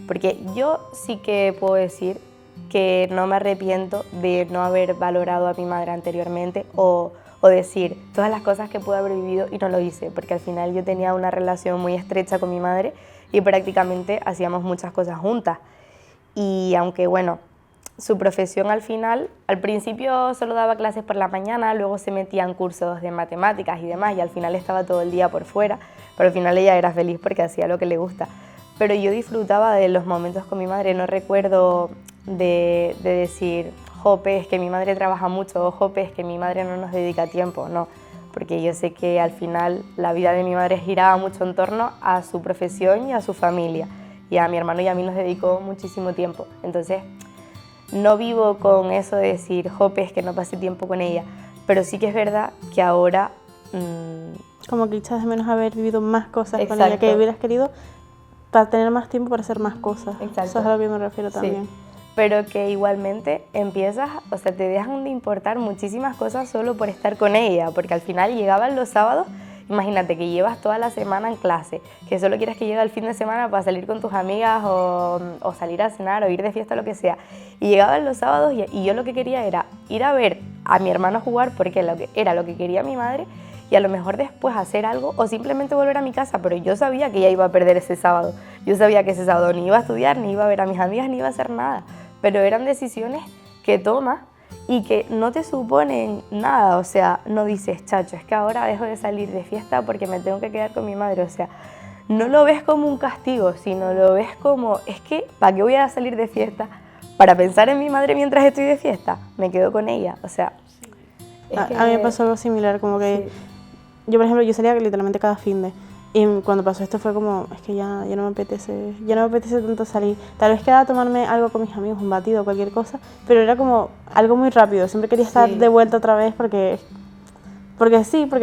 Porque yo sí que puedo decir que no me arrepiento de no haber valorado a mi madre anteriormente o decir todas las cosas que pude haber vivido y no lo hice, porque al final yo tenía una relación muy estrecha con mi madre y prácticamente hacíamos muchas cosas juntas. Y aunque bueno, su profesión al final, al principio solo daba clases por la mañana, luego se metía en cursos de matemáticas y demás y al final estaba todo el día por fuera, pero al final ella era feliz porque hacía lo que le gusta. Pero yo disfrutaba de los momentos con mi madre, no recuerdo de decir, jope, es que mi madre trabaja mucho, o jope, es que mi madre no nos dedica tiempo, no, porque yo sé que al final la vida de mi madre giraba mucho en torno a su profesión y a su familia, y a mi hermano y a mí nos dedicó muchísimo tiempo, entonces no vivo con eso de decir, jope, es que no pasé tiempo con ella, pero sí que es verdad que ahora... como que echas de menos haber vivido más cosas con ella, que hubieras querido para tener más tiempo para hacer más cosas. Exacto. Eso es a lo que me refiero también. Sí. Pero que igualmente empiezas, o sea, te dejan de importar muchísimas cosas solo por estar con ella, porque al final llegaban los sábados, imagínate que llevas toda la semana en clase, que solo quieres que llegue el fin de semana para salir con tus amigas o salir a cenar o ir de fiesta, lo que sea, y llegaban los sábados y yo lo que quería era ir a ver a mi hermano jugar porque era lo que quería mi madre y a lo mejor después hacer algo o simplemente volver a mi casa, pero yo sabía que ella iba a perder ese sábado, yo sabía que ese sábado ni iba a estudiar, ni iba a ver a mis amigas, ni iba a hacer nada. Pero eran decisiones que tomas y que no te suponen nada, o sea, no dices, chacho, es que ahora dejo de salir de fiesta porque me tengo que quedar con mi madre, o sea, no lo ves como un castigo, sino lo ves como, es que, ¿para qué voy a salir de fiesta? ¿Para pensar en mi madre mientras estoy de fiesta? Me quedo con ella, o sea... A mí me pasó algo similar, como que yo, por ejemplo, yo salía literalmente cada fin de... Y cuando pasó esto fue como, es que ya no me apetece tanto salir. Tal vez quedaba a tomarme algo con mis amigos, un batido o cualquier cosa, pero era como algo muy rápido. Siempre quería estar de vuelta otra vez porque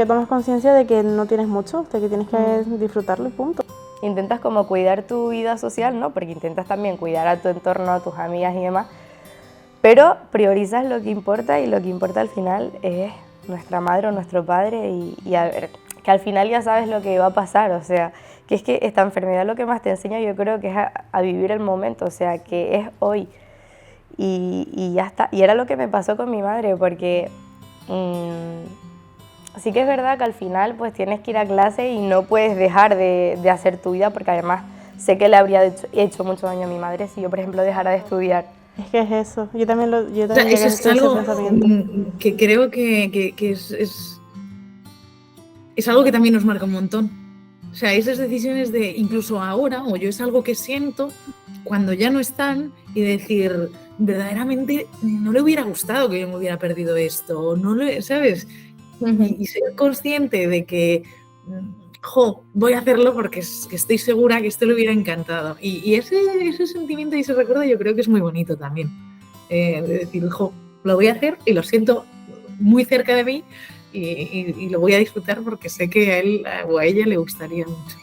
tomas conciencia de que no tienes mucho, de que tienes que disfrutarlo y punto. Intentas como cuidar tu vida social, ¿no? Porque intentas también cuidar a tu entorno, a tus amigas y demás, pero priorizas lo que importa y lo que importa al final es nuestra madre o nuestro padre y a ver... que al final ya sabes lo que va a pasar, o sea, que es que esta enfermedad lo que más te enseña yo creo que es a vivir el momento, o sea, que es hoy y ya está. Y era lo que me pasó con mi madre, porque sí que es verdad que al final pues tienes que ir a clase y no puedes dejar de hacer tu vida, porque además sé que le habría hecho mucho daño a mi madre si yo, por ejemplo, dejara de estudiar. Es que es eso, yo también o sea, eso es algo que creo que es algo que también nos marca un montón. O sea, esas decisiones de incluso ahora, o yo es algo que siento cuando ya no están y decir, verdaderamente no le hubiera gustado que yo me hubiera perdido esto, no le, ¿sabes? Y ser consciente de que voy a hacerlo porque que estoy segura que esto le hubiera encantado. Y ese sentimiento y ese recuerdo yo creo que es muy bonito también. De decir, lo voy a hacer y lo siento muy cerca de mí y lo voy a disfrutar porque sé que a él o a ella le gustaría mucho.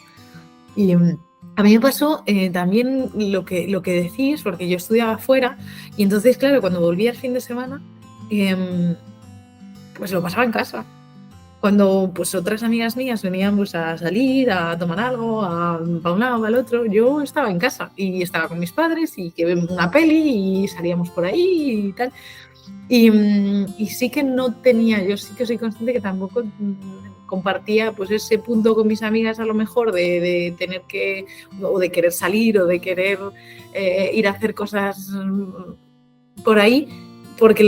Y a mí me pasó también lo que decís, porque yo estudiaba fuera y entonces, claro, cuando volvía el fin de semana, pues lo pasaba en casa. Cuando pues otras amigas mías venían pues, a salir, a tomar algo, para un lado, para el otro, yo estaba en casa y estaba con mis padres y que vemos una peli y salíamos por ahí y tal. Y sí que no tenía, yo sí que soy consciente que tampoco compartía pues ese punto con mis amigas a lo mejor de tener que, o de querer salir o de querer ir a hacer cosas por ahí, porque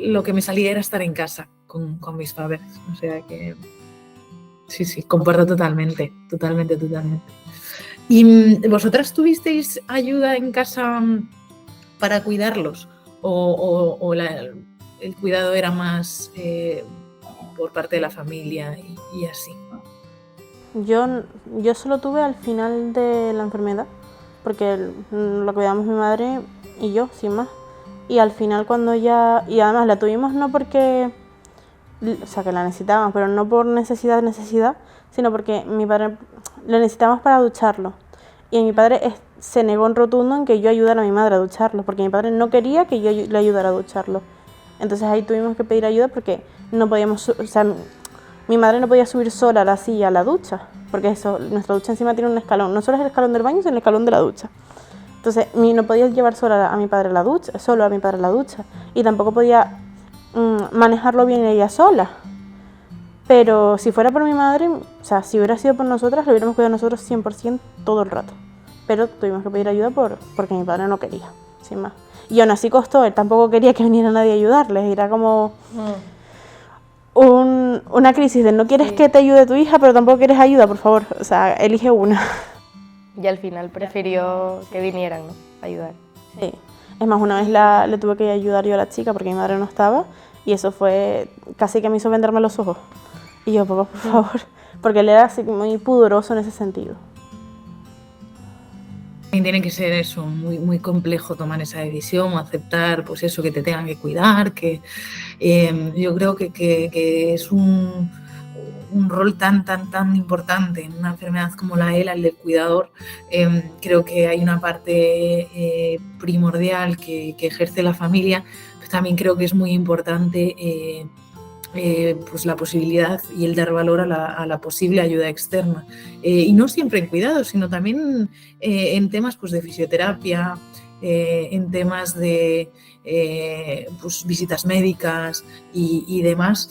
lo que me salía era estar en casa con mis padres. O sea que sí, comparto totalmente. ¿Y vosotras tuvisteis ayuda en casa para cuidarlos? ¿O el cuidado era más por parte de la familia y así? Yo solo tuve al final de la enfermedad, porque lo cuidamos mi madre y yo, sin más. Y al final cuando ya... Y además la tuvimos no porque... O sea, que la necesitábamos, pero no por necesidad, sino porque mi padre lo necesitábamos para ducharlo. Y mi padre se negó en rotundo en que yo ayudara a mi madre a ducharlo, porque mi padre no quería que yo le ayudara a ducharlo. Entonces ahí tuvimos que pedir ayuda porque no podíamos... O sea, mi madre no podía subir sola a la silla a la ducha, porque nuestra ducha encima tiene un escalón. No solo es el escalón del baño, sino el escalón de la ducha. Entonces no podía llevar sola a mi padre a la ducha, y tampoco podía manejarlo bien ella sola. Pero si fuera por mi madre, o sea, si hubiera sido por nosotras, lo hubiéramos cuidado nosotros 100% todo el rato. Pero tuvimos que pedir ayuda porque mi padre no quería, sin más. Y aún así costó, él tampoco quería que viniera nadie a ayudarles. Era como una crisis de no quieres que te ayude tu hija, pero tampoco quieres ayuda, por favor. O sea, elige una. Y al final prefirió que vinieran, ¿no? A ayudar. Sí. Es más, una vez le tuve que ayudar yo a la chica porque mi madre no estaba, y eso fue casi que me hizo venderme los ojos. Y yo, papá, por favor, porque él era así muy pudoroso en ese sentido. Tiene que ser eso, muy, muy complejo tomar esa decisión, aceptar pues eso, que te tengan que cuidar, que yo creo que es un rol tan importante en una enfermedad como la ELA, el del cuidador. Creo que hay una parte primordial que ejerce la familia, pero también creo que es muy importante pues la posibilidad y el dar valor a la posible ayuda externa. Y no siempre en cuidados, sino también en temas pues, de fisioterapia, en temas de pues, visitas médicas y demás.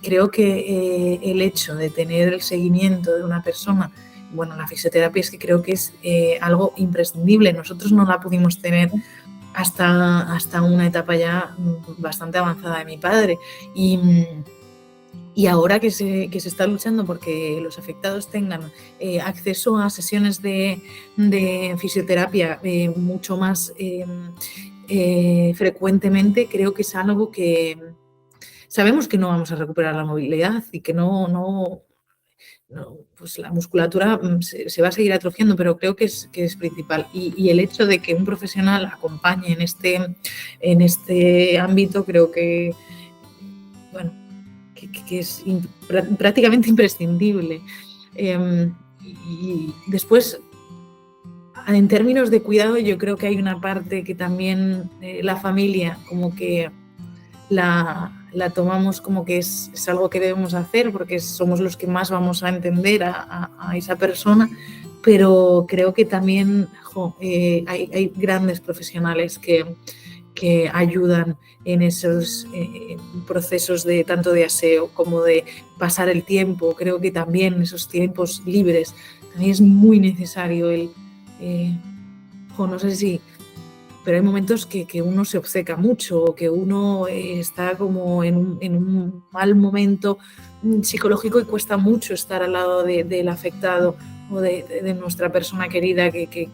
Creo que el hecho de tener el seguimiento de una persona, bueno, la fisioterapia es que creo que es algo imprescindible. Nosotros no la pudimos tener hasta una etapa ya bastante avanzada de mi padre. Y ahora que se está luchando porque los afectados tengan acceso a sesiones de fisioterapia mucho más frecuentemente, creo que es algo que sabemos que no vamos a recuperar la movilidad y que no pues la musculatura se va a seguir atrofiando, pero creo que es principal. Y el hecho de que un profesional acompañe en este ámbito, creo que, bueno, que es prácticamente imprescindible. Y después, en términos de cuidado, yo creo que hay una parte que también la familia como que la tomamos como que es algo que debemos hacer porque somos los que más vamos a entender a esa persona, pero creo que también hay grandes profesionales que ayudan en esos procesos de tanto de aseo como de pasar el tiempo. Creo que también esos tiempos libres también es muy necesario no sé si... pero hay momentos que uno se obceca mucho, que uno está como en un mal momento psicológico y cuesta mucho estar al lado del afectado o de nuestra persona querida que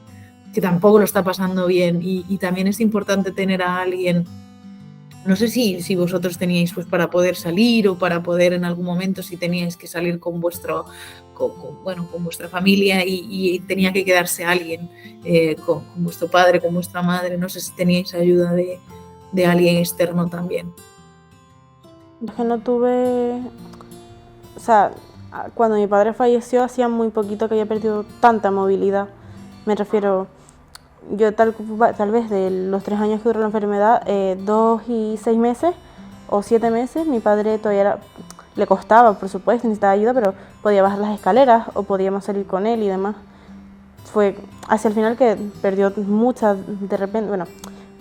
tampoco lo está pasando bien. Y también es importante tener a alguien No sé si vosotros teníais pues para poder salir o para poder en algún momento, si teníais que salir con con vuestra familia y tenía que quedarse alguien con vuestro padre, con vuestra madre. No sé si teníais ayuda de alguien externo también. Es que no tuve, o sea, cuando mi padre falleció hacía muy poquito que había perdido tanta movilidad. Me refiero, yo tal vez de los 3 años que duró la enfermedad, 2 y 6 meses o 7 meses, mi padre le costaba, por supuesto, necesitaba ayuda, pero podía bajar las escaleras o podíamos salir con él y demás. Fue hacia el final que perdió mucha, de repente, bueno,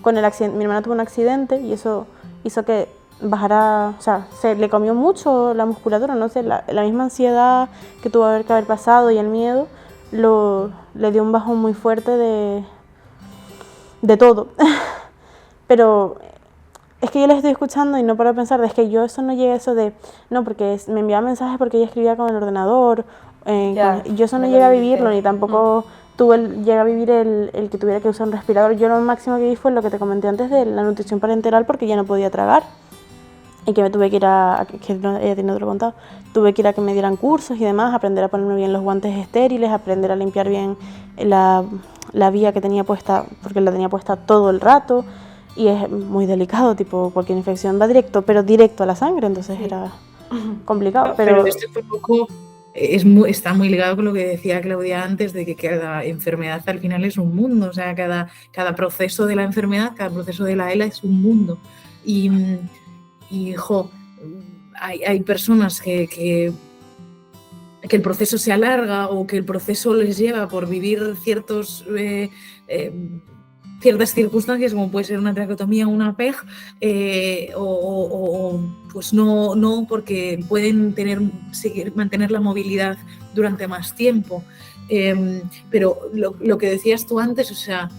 con el accidente, mi hermana tuvo un accidente y eso hizo que bajara, o sea, se le comió mucho la musculatura, no sé, la misma ansiedad que tuvo que haber pasado y el miedo, le dio un bajón muy fuerte de todo. Pero es que yo les estoy escuchando y no paro de pensar, es que yo eso no llegué a eso de, no, porque me enviaba mensajes porque ella escribía con el ordenador, yo eso no llegué a vivirlo, ni tampoco llegué a vivir el que tuviera que usar un respirador. Yo lo máximo que vi fue lo que te comenté antes de la nutrición parenteral, porque ya no podía tragar y que me tuve que ir que ella tiene otro contado, tuve que ir a que me dieran cursos y demás, aprender a ponerme bien los guantes estériles, aprender a limpiar bien la vía que tenía puesta, porque la tenía puesta todo el rato y es muy delicado, tipo cualquier infección va pero directo a la sangre, entonces era complicado. Pero esto es un poco, está muy ligado con lo que decía Claudia antes, de que cada enfermedad al final es un mundo, o sea, cada proceso de la enfermedad, cada proceso de la ELA es un mundo. Hay personas que el proceso se alarga o que el proceso les lleva por vivir ciertas circunstancias, como puede ser una traqueotomía o una PEG, pues no porque pueden mantener la movilidad durante más tiempo. Pero lo que decías tú antes, o sea,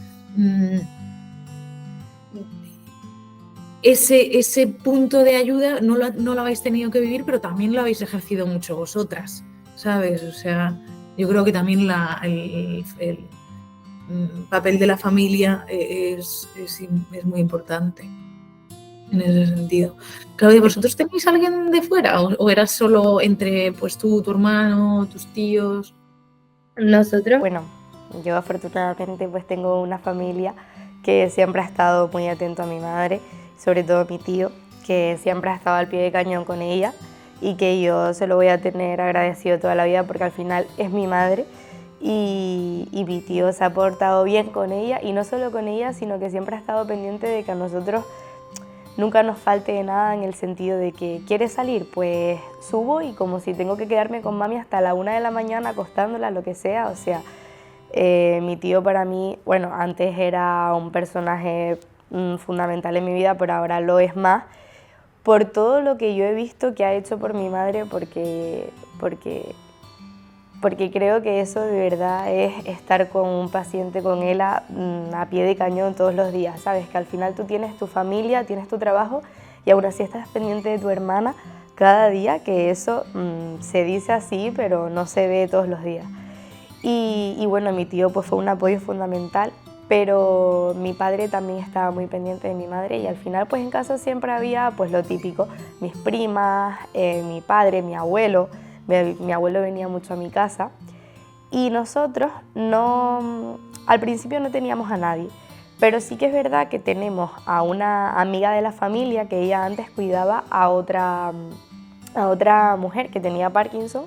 ese punto de ayuda no lo habéis tenido que vivir, pero también lo habéis ejercido mucho vosotras, ¿sabes? O sea, yo creo que también el papel de la familia es muy importante en ese sentido. Claudia, ¿vosotros tenéis alguien de fuera o eras solo entre pues tú, tu hermano, tus tíos? Nosotros, bueno, yo afortunadamente pues tengo una familia que siempre ha estado muy atento a mi madre, sobre todo mi tío, que siempre ha estado al pie de cañón con ella y que yo se lo voy a tener agradecido toda la vida porque al final es mi madre y mi tío se ha portado bien con ella y no solo con ella, sino que siempre ha estado pendiente de que a nosotros nunca nos falte nada en el sentido de que ¿quieres salir? Pues subo y como si tengo que quedarme con mami hasta la 1 de la mañana acostándola, lo que sea, o sea, mi tío para mí, bueno, antes era un personaje fundamental en mi vida, pero ahora lo es más, por todo lo que yo he visto que ha hecho por mi madre, porque creo que eso de verdad es estar con un paciente, con él a pie de cañón todos los días, ¿sabes? Que al final tú tienes tu familia, tienes tu trabajo y aún así estás pendiente de tu hermana cada día, que eso se dice así, pero no se ve todos los días. Y bueno, mi tío pues fue un apoyo fundamental, pero mi padre también estaba muy pendiente de mi madre y al final pues en casa siempre había pues lo típico, mis primas, mi padre, mi abuelo. Mi abuelo venía mucho a mi casa y nosotros al principio no teníamos a nadie, pero sí que es verdad que tenemos a una amiga de la familia que ella antes cuidaba a otra mujer que tenía Parkinson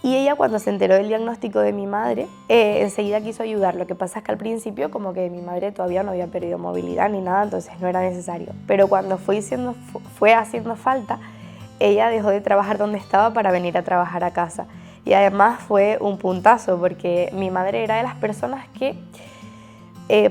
y ella cuando se enteró del diagnóstico de mi madre enseguida quiso ayudar. Lo que pasa es que al principio como que mi madre todavía no había perdido movilidad ni nada, entonces no era necesario, pero cuando fue haciendo falta, ella dejó de trabajar donde estaba para venir a trabajar a casa. Y además fue un puntazo porque mi madre era de las personas que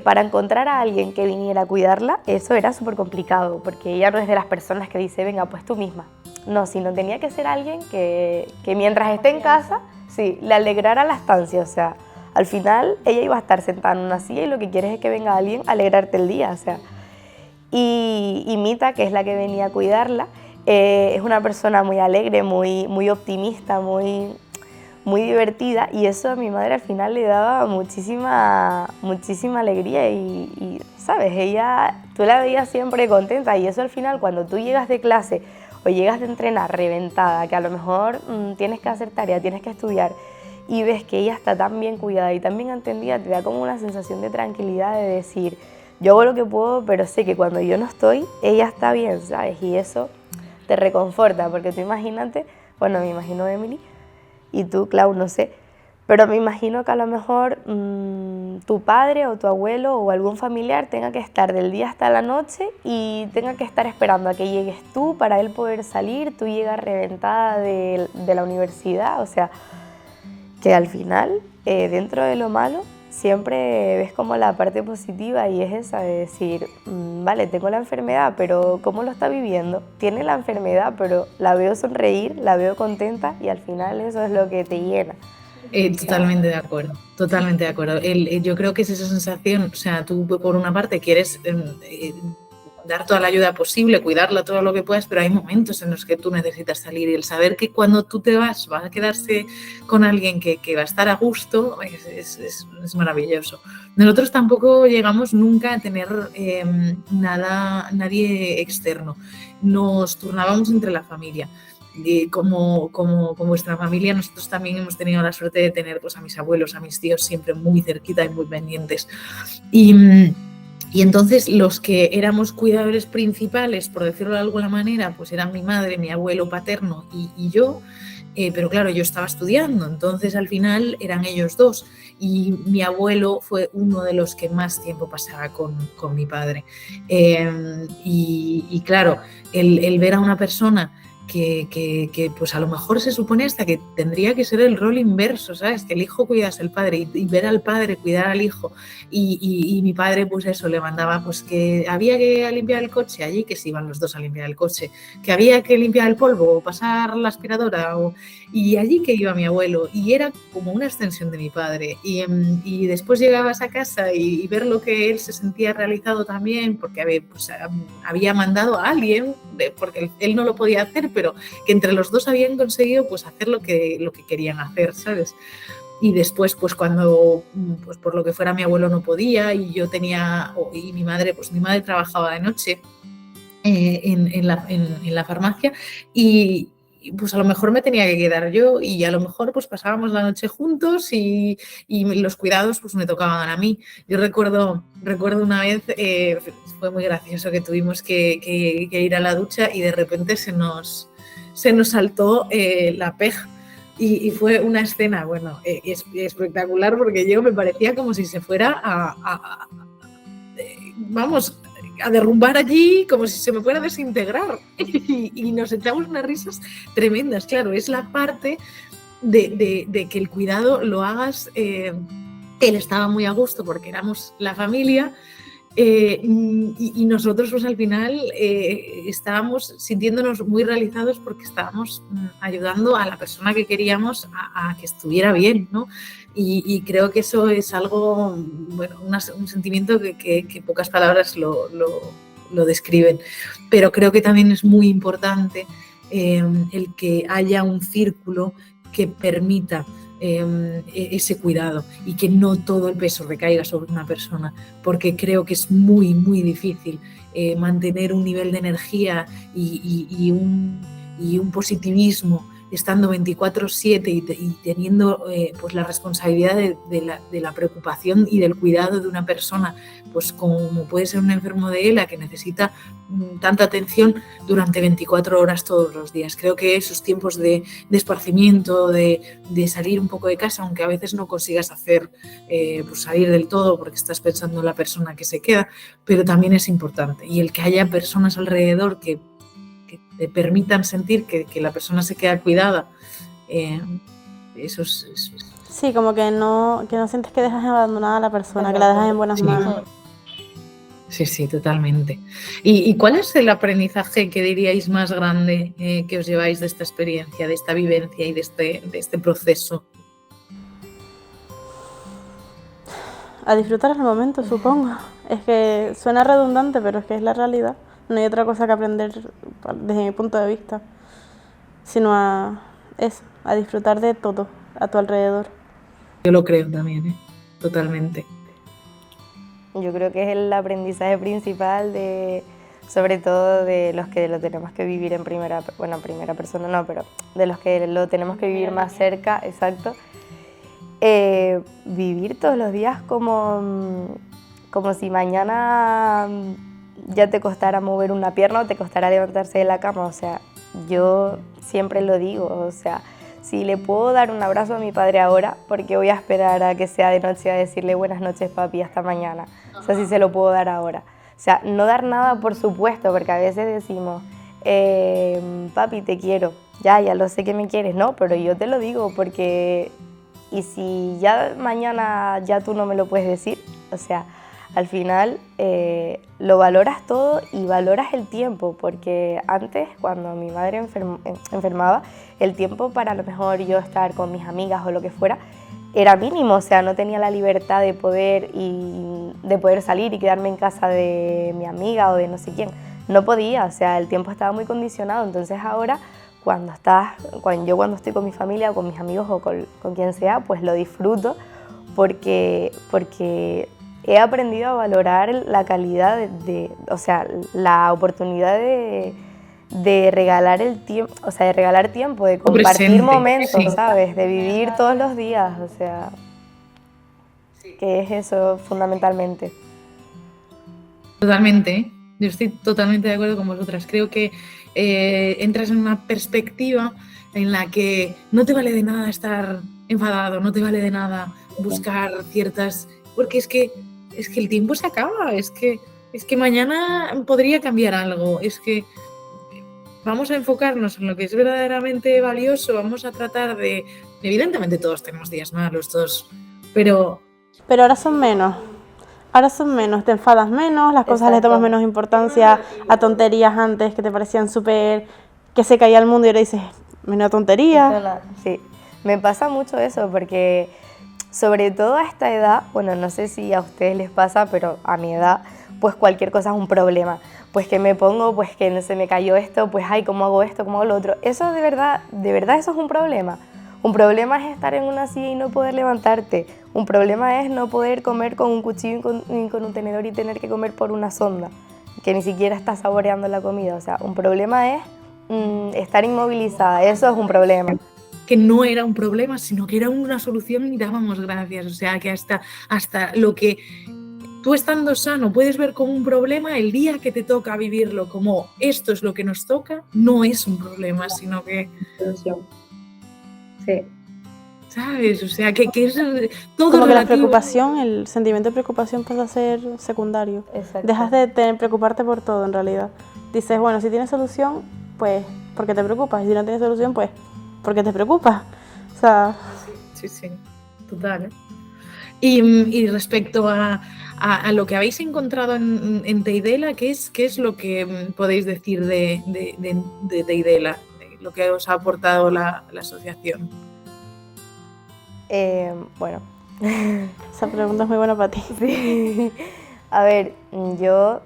para encontrar a alguien que viniera a cuidarla, eso era súper complicado porque ella no es de las personas que dice, venga, pues tú misma. No, sino tenía que ser alguien que mientras esté en casa, sí, le alegrara la estancia. O sea, al final ella iba a estar sentada en una silla y lo que quieres es que venga alguien a alegrarte el día. O sea. Y Mita, que es la que venía a cuidarla, es una persona muy alegre, muy optimista, muy muy divertida, y eso a mi madre al final le daba muchísima alegría y, ¿sabes? Tú la veías siempre contenta, y eso al final cuando tú llegas de clase o llegas de entrenar reventada, que a lo mejor tienes que hacer tarea, tienes que estudiar, y ves que ella está tan bien cuidada y tan bien atendida, te da como una sensación de tranquilidad, de decir, yo hago lo que puedo, pero sé que cuando yo no estoy, ella está bien, ¿sabes? Y eso te reconforta, porque tú imagínate, bueno, me imagino Emily, y tú, Clau, no sé, pero me imagino que a lo mejor tu padre o tu abuelo o algún familiar tenga que estar del día hasta la noche y tenga que estar esperando a que llegues tú para él poder salir, tú llegas reventada de la universidad, o sea, que al final, dentro de lo malo, siempre ves como la parte positiva, y es esa de decir, vale, tengo la enfermedad, pero ¿cómo lo está viviendo? Tiene la enfermedad, pero la veo sonreír, la veo contenta, y al final eso es lo que te llena. Totalmente de acuerdo, totalmente de acuerdo. Yo creo que es esa sensación, o sea, tú por una parte quieres dar toda la ayuda posible, cuidarla todo lo que puedas, pero hay momentos en los que tú necesitas salir, y el saber que cuando tú te vas a quedarse con alguien que va a estar a gusto es maravilloso. Nosotros tampoco llegamos nunca a tener nadie externo, nos turnábamos entre la familia. Como vuestra familia, nosotros también hemos tenido la suerte de tener pues, a mis abuelos, a mis tíos siempre muy cerquita y muy pendientes. Y entonces los que éramos cuidadores principales, por decirlo de alguna manera, pues eran mi madre, mi abuelo paterno y yo, pero claro, yo estaba estudiando, entonces al final eran ellos dos, y mi abuelo fue uno de los que más tiempo pasaba con mi padre. Y claro, el ver a una persona que pues a lo mejor se supone hasta que tendría que ser el rol inverso, ¿sabes? Que el hijo cuidase al padre y ver al padre cuidar al hijo, y mi padre pues eso, le mandaba pues que había que limpiar el coche allí, que se iban los dos a limpiar el coche, que había que limpiar el polvo o pasar la aspiradora, y allí que iba mi abuelo, y era como una extensión de mi padre, y después llegabas a casa y ver lo que él se sentía realizado también, porque había mandado a alguien, porque él no lo podía hacer, pero que entre los dos habían conseguido pues hacer lo que querían hacer, ¿sabes? Y después, pues cuando, pues por lo que fuera, mi abuelo no podía y yo tenía, y mi madre trabajaba de noche en la farmacia, y pues a lo mejor me tenía que quedar yo, y a lo mejor pues pasábamos la noche juntos y los cuidados pues me tocaban a mí. Yo recuerdo una vez, fue muy gracioso, que tuvimos que ir a la ducha y de repente se nos saltó la PEG. Y fue una escena, bueno, espectacular, porque yo me parecía como si se fuera vamos, a derrumbar allí, como si se me fuera a desintegrar. Y nos echamos unas risas tremendas. Claro, es la parte de que el cuidado lo hagas. Él estaba muy a gusto porque éramos la familia. Y nosotros pues al final estábamos sintiéndonos muy realizados porque estábamos ayudando a la persona que queríamos a que estuviera bien, ¿no? Y creo que eso es algo, bueno, un sentimiento que pocas palabras lo describen, pero creo que también es muy importante el que haya un círculo que permita ese cuidado y que no todo el peso recaiga sobre una persona, porque creo que es muy, muy difícil mantener un nivel de energía y un positivismo estando 24/7 y teniendo pues la responsabilidad de la preocupación y del cuidado de una persona, pues como puede ser un enfermo de ELA que necesita tanta atención durante 24 horas todos los días. Creo que esos tiempos de esparcimiento, de salir un poco de casa, aunque a veces no consigas hacer pues salir del todo porque estás pensando en la persona que se queda, pero también es importante. Y el que haya personas alrededor que te permitan sentir que la persona se queda cuidada, eso es... Sí, como que no sientes que dejas abandonada a la persona, que la dejas en buenas manos. Sí, totalmente. ¿Y cuál es el aprendizaje que diríais más grande que os lleváis de esta experiencia, de esta vivencia y de este proceso? A disfrutar el momento, supongo. Es que suena redundante, pero es que es la realidad. No hay otra cosa que aprender desde mi punto de vista, sino a disfrutar de todo. a tu alrededor. Yo lo creo también, totalmente. Yo creo que es el aprendizaje principal sobre todo de los que lo tenemos que vivir en primera persona no, pero de los que lo tenemos que vivir más cerca, exacto. Vivir todos los días como si mañana ya te costara mover una pierna o te costara levantarse de la cama. O sea, yo siempre lo digo, o sea, si le puedo dar un abrazo a mi padre ahora, ¿por qué voy a esperar a que sea de noche a decirle buenas noches, papi, hasta mañana? O sea, si se lo puedo dar ahora. O sea, no dar nada, por supuesto, porque a veces decimos, papi, te quiero, ya lo sé que me quieres, no, pero yo te lo digo porque... Y si ya mañana ya tú no me lo puedes decir, o sea, al final lo valoras todo y valoras el tiempo, porque antes, cuando mi madre enfermaba, el tiempo para a lo mejor yo estar con mis amigas o lo que fuera era mínimo, o sea, no tenía la libertad de poder salir y quedarme en casa de mi amiga o de no sé quién. No podía, o sea, el tiempo estaba muy condicionado, entonces ahora cuando estoy con mi familia o con mis amigos o con quien sea, pues lo disfruto porque he aprendido a valorar la calidad o sea, la oportunidad de regalar el tiempo, o sea, de regalar tiempo, de compartir presente, momentos, sí. ¿sabes? De vivir todos los días, o sea, que es eso fundamentalmente. Totalmente, yo estoy totalmente de acuerdo con vosotras. Creo que entras en una perspectiva en la que no te vale de nada estar enfadado, no te vale de nada buscar ciertas... Porque es que el tiempo se acaba, es que mañana podría cambiar algo, es que vamos a enfocarnos en lo que es verdaderamente valioso, vamos a tratar de... Evidentemente todos tenemos días malos, todos, pero ahora son menos. Ahora son menos, te enfadas menos, las cosas le tomas menos importancia a tonterías antes que te parecían súper... que se caía el mundo y ahora dices, menos tontería. Sí, me pasa mucho eso porque sobre todo a esta edad, bueno, no sé si a ustedes les pasa, pero a mi edad, pues cualquier cosa es un problema. Pues que me pongo, pues que no se me cayó esto, pues ay, ¿cómo hago esto? ¿Cómo hago lo otro? Eso de verdad eso es un problema. Un problema es estar en una silla y no poder levantarte. Un problema es no poder comer con un cuchillo y con un tenedor y tener que comer por una sonda, que ni siquiera estás saboreando la comida. O sea, un problema es estar inmovilizada, eso es un problema. Que no era un problema, sino que era una solución y dábamos gracias. O sea, que hasta lo que tú estando sano puedes ver como un problema, el día que te toca vivirlo como esto es lo que nos toca, no es un problema, sino que... Sí. ¿Sabes? O sea, que es todo como relativo. Que la preocupación, el sentimiento de preocupación pasa a ser secundario. Exacto. Dejas de preocuparte por todo en realidad. Dices, bueno, si tienes solución, pues porque te preocupas. Y si no tienes solución, pues porque te preocupas. O sea... Sí, total. Y respecto a lo que habéis encontrado en Teidela, ¿qué es lo que podéis decir de Teidela, de lo que os ha aportado la asociación? Bueno. Esa pregunta es muy buena para ti. Sí. A ver, yo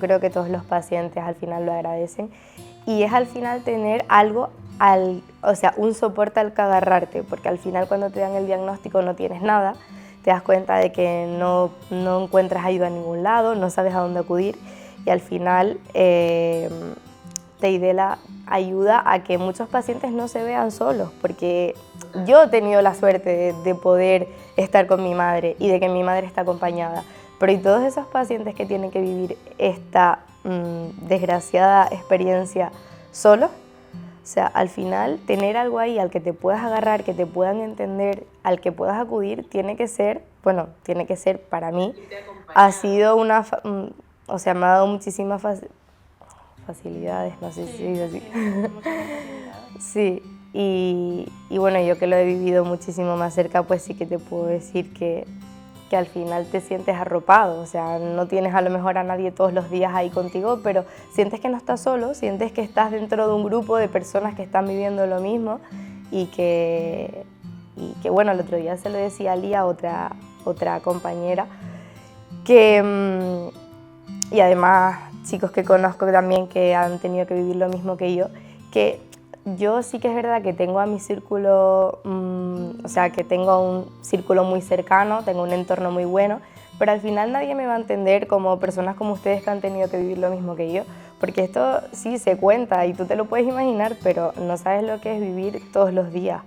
creo que todos los pacientes al final lo agradecen y es al final tener algo, o sea, un soporte al que agarrarte, porque al final cuando te dan el diagnóstico no tienes nada, te das cuenta de que no encuentras ayuda en ningún lado, no sabes a dónde acudir y al final Teidela ayuda a que muchos pacientes no se vean solos, porque yo he tenido la suerte de poder estar con mi madre y de que mi madre está acompañada, pero y todos esos pacientes que tienen que vivir esta desgraciada experiencia solos, o sea, al final tener algo ahí al que te puedas agarrar, que te puedan entender, al que puedas acudir, tiene que ser para mí, ha sido o sea, me ha dado muchísimas facilidades, no sé si es así. Sí, y bueno, yo que lo he vivido muchísimo más cerca, pues sí que te puedo decir que al final te sientes arropado, o sea, no tienes a lo mejor a nadie todos los días ahí contigo, pero sientes que no estás solo, sientes que estás dentro de un grupo de personas que están viviendo lo mismo y que bueno, el otro día se lo decía a Lía, otra compañera, y además chicos que conozco también que han tenido que vivir lo mismo que yo, que yo sí que es verdad que tengo a mi círculo, o sea, que tengo un círculo muy cercano, tengo un entorno muy bueno, pero al final nadie me va a entender como personas como ustedes que han tenido que vivir lo mismo que yo, porque esto sí se cuenta y tú te lo puedes imaginar, pero no sabes lo que es vivir todos los días,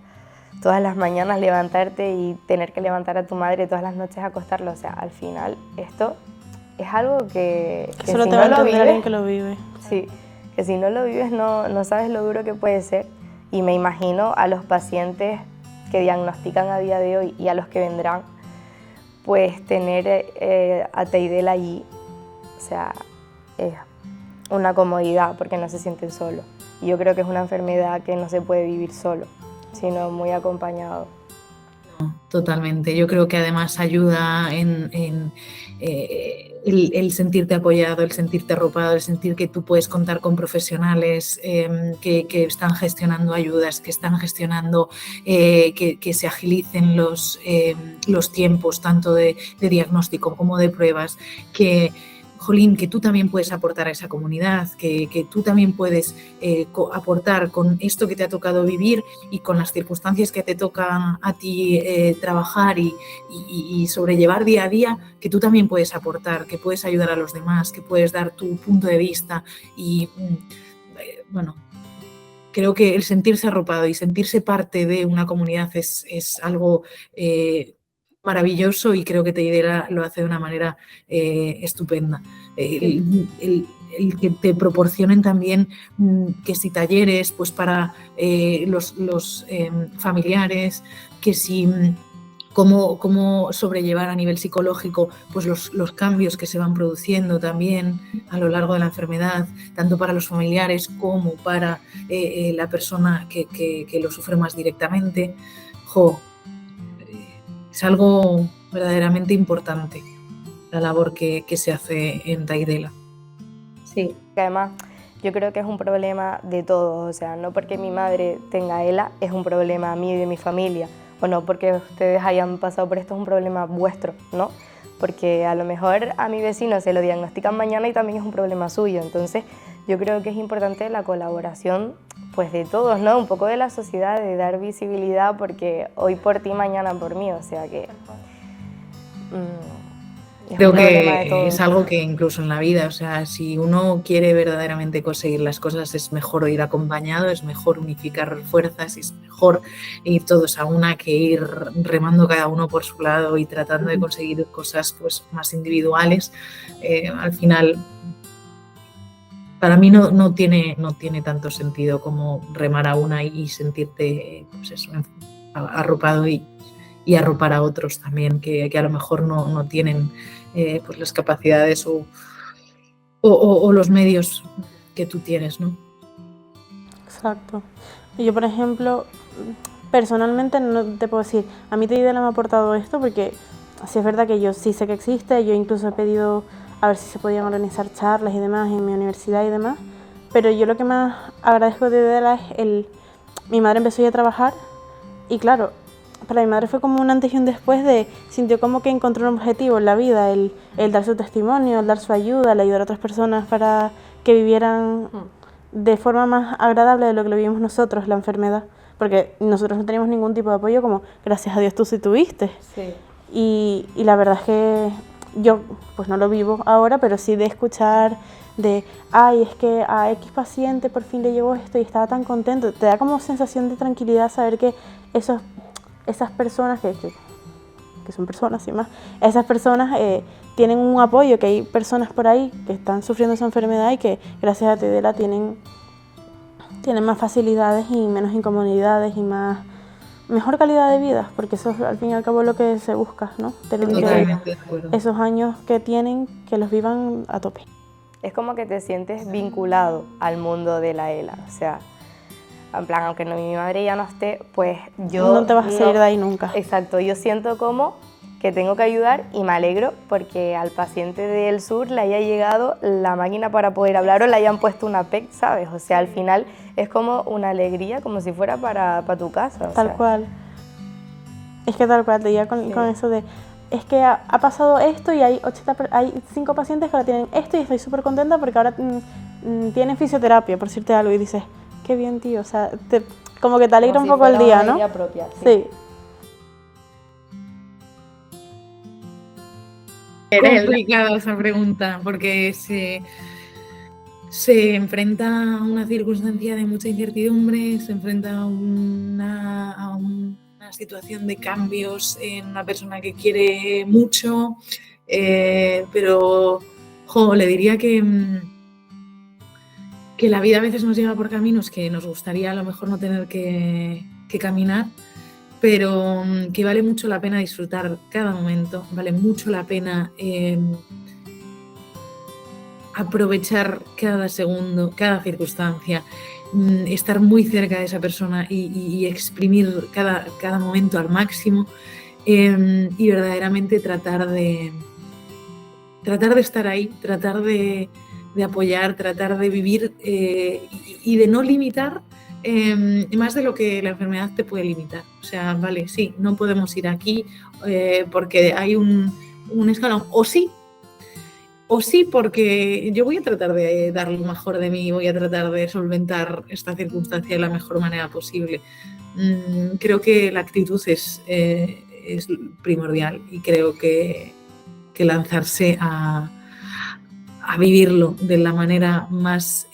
todas las mañanas levantarte y tener que levantar a tu madre todas las noches a acostarla, o sea, al final esto es algo que solo si te no va a lo entender alguien vives, que lo vive. sí, que si no lo vives no sabes lo duro que puede ser. Y me imagino a los pacientes que diagnostican a día de hoy y a los que vendrán, pues tener a Teidel allí, o sea, es una comodidad porque no se sienten solos. Y yo creo que es una enfermedad que no se puede vivir solo, sino muy acompañado. Totalmente. Yo creo que además ayuda el sentirte apoyado, el sentirte arropado, el sentir que tú puedes contar con profesionales que están gestionando ayudas, que están gestionando que se agilicen los tiempos tanto de diagnóstico como de pruebas, jolín, que tú también puedes aportar a esa comunidad, que tú también puedes aportar con esto que te ha tocado vivir y con las circunstancias que te tocan a ti trabajar y sobrellevar día a día, que tú también puedes aportar, que puedes ayudar a los demás, que puedes dar tu punto de vista y, bueno, creo que el sentirse arropado y sentirse parte de una comunidad es algo maravilloso y creo que Teidel lo hace de una manera estupenda. El que te proporcionen también que si talleres pues para los familiares, que si cómo sobrellevar a nivel psicológico pues los cambios que se van produciendo también a lo largo de la enfermedad, tanto para los familiares como para la persona que lo sufre más directamente. Es algo verdaderamente importante la labor que se hace en Teidel. Sí, además yo creo que es un problema de todos, o sea, no porque mi madre tenga ELA es un problema mío y de mi familia, o no porque ustedes hayan pasado por esto es un problema vuestro, ¿no? Porque a lo mejor a mi vecino se lo diagnostican mañana y también es un problema suyo, entonces yo creo que es importante la colaboración pues de todos, ¿no? Un poco de la sociedad, de dar visibilidad, porque hoy por ti, mañana por mí, o sea que creo que es algo que incluso en la vida, o sea, si uno quiere verdaderamente conseguir las cosas es mejor ir acompañado, es mejor unificar fuerzas, es mejor ir todos a una que ir remando cada uno por su lado y tratando de conseguir cosas pues más individuales. Al final, para mí no tiene tanto sentido como remar a una y sentirte pues eso, arropado y arropar a otros también que a lo mejor no tienen pues las capacidades o los medios que tú tienes, ¿no? Exacto. Yo, por ejemplo, personalmente no te puedo decir, a mí Teidel me ha aportado esto porque sí es verdad que yo sí sé que existe, yo incluso he pedido a ver si se podían organizar charlas y demás en mi universidad y demás, pero yo lo que más agradezco de Teidel es mi madre empezó ya a trabajar y claro, para mi madre fue como un antes y un después sintió como que encontró un objetivo en la vida, el dar su testimonio, el dar su ayuda, el ayudar a otras personas para que vivieran de forma más agradable de lo que lo vivimos nosotros, la enfermedad. Porque nosotros no teníamos ningún tipo de apoyo, como gracias a Dios tú sí tuviste. Sí. Y la verdad es que yo pues no lo vivo ahora, pero sí de escuchar ay, es que a X paciente por fin le llegó esto y estaba tan contento. Te da como sensación de tranquilidad saber que esas personas que son personas y más, esas personas tienen un apoyo, que hay personas por ahí que están sufriendo esa enfermedad y que gracias a Teidel tienen más facilidades y menos incomodidades y mejor calidad de vida, porque eso es al fin y al cabo lo que se busca, ¿no? Tener esos años que tienen, que los vivan a tope. Es como que te sientes vinculado al mundo de la ELA, o sea, en plan, aunque mi madre ya no esté, pues yo... No te vas a salir de ahí nunca. Exacto, yo siento como que tengo que ayudar y me alegro porque al paciente del sur le haya llegado la máquina para poder hablar o le hayan puesto una PEC, ¿sabes? O sea, al final es como una alegría, como si fuera para tu casa. Tal cual. Es que tal cual, te diga con eso de... Es que ha pasado esto y hay 5 pacientes que ahora tienen esto y estoy súper contenta porque ahora tienen fisioterapia, por decirte algo, y dices... qué bien, tío. O sea, como que te alegra Como un si poco el fuera día, una ¿no? idea propia, Sí. Complicada esa pregunta, porque se enfrenta a una circunstancia de mucha incertidumbre, se enfrenta a una situación de cambios en una persona que quiere mucho, pero le diría que la vida a veces nos lleva por caminos que nos gustaría a lo mejor no tener que caminar, pero que vale mucho la pena disfrutar cada momento, vale mucho la pena aprovechar cada segundo, cada circunstancia, estar muy cerca de esa persona y exprimir cada momento al máximo, y verdaderamente tratar de estar ahí, tratar de apoyar, tratar de vivir y de no limitar más de lo que la enfermedad te puede limitar. O sea, vale, sí, no podemos ir aquí porque hay un escalón, o sí, porque yo voy a tratar de dar lo mejor de mí, voy a tratar de solventar esta circunstancia de la mejor manera posible. Creo que la actitud es primordial y creo que lanzarse a vivirlo de la manera más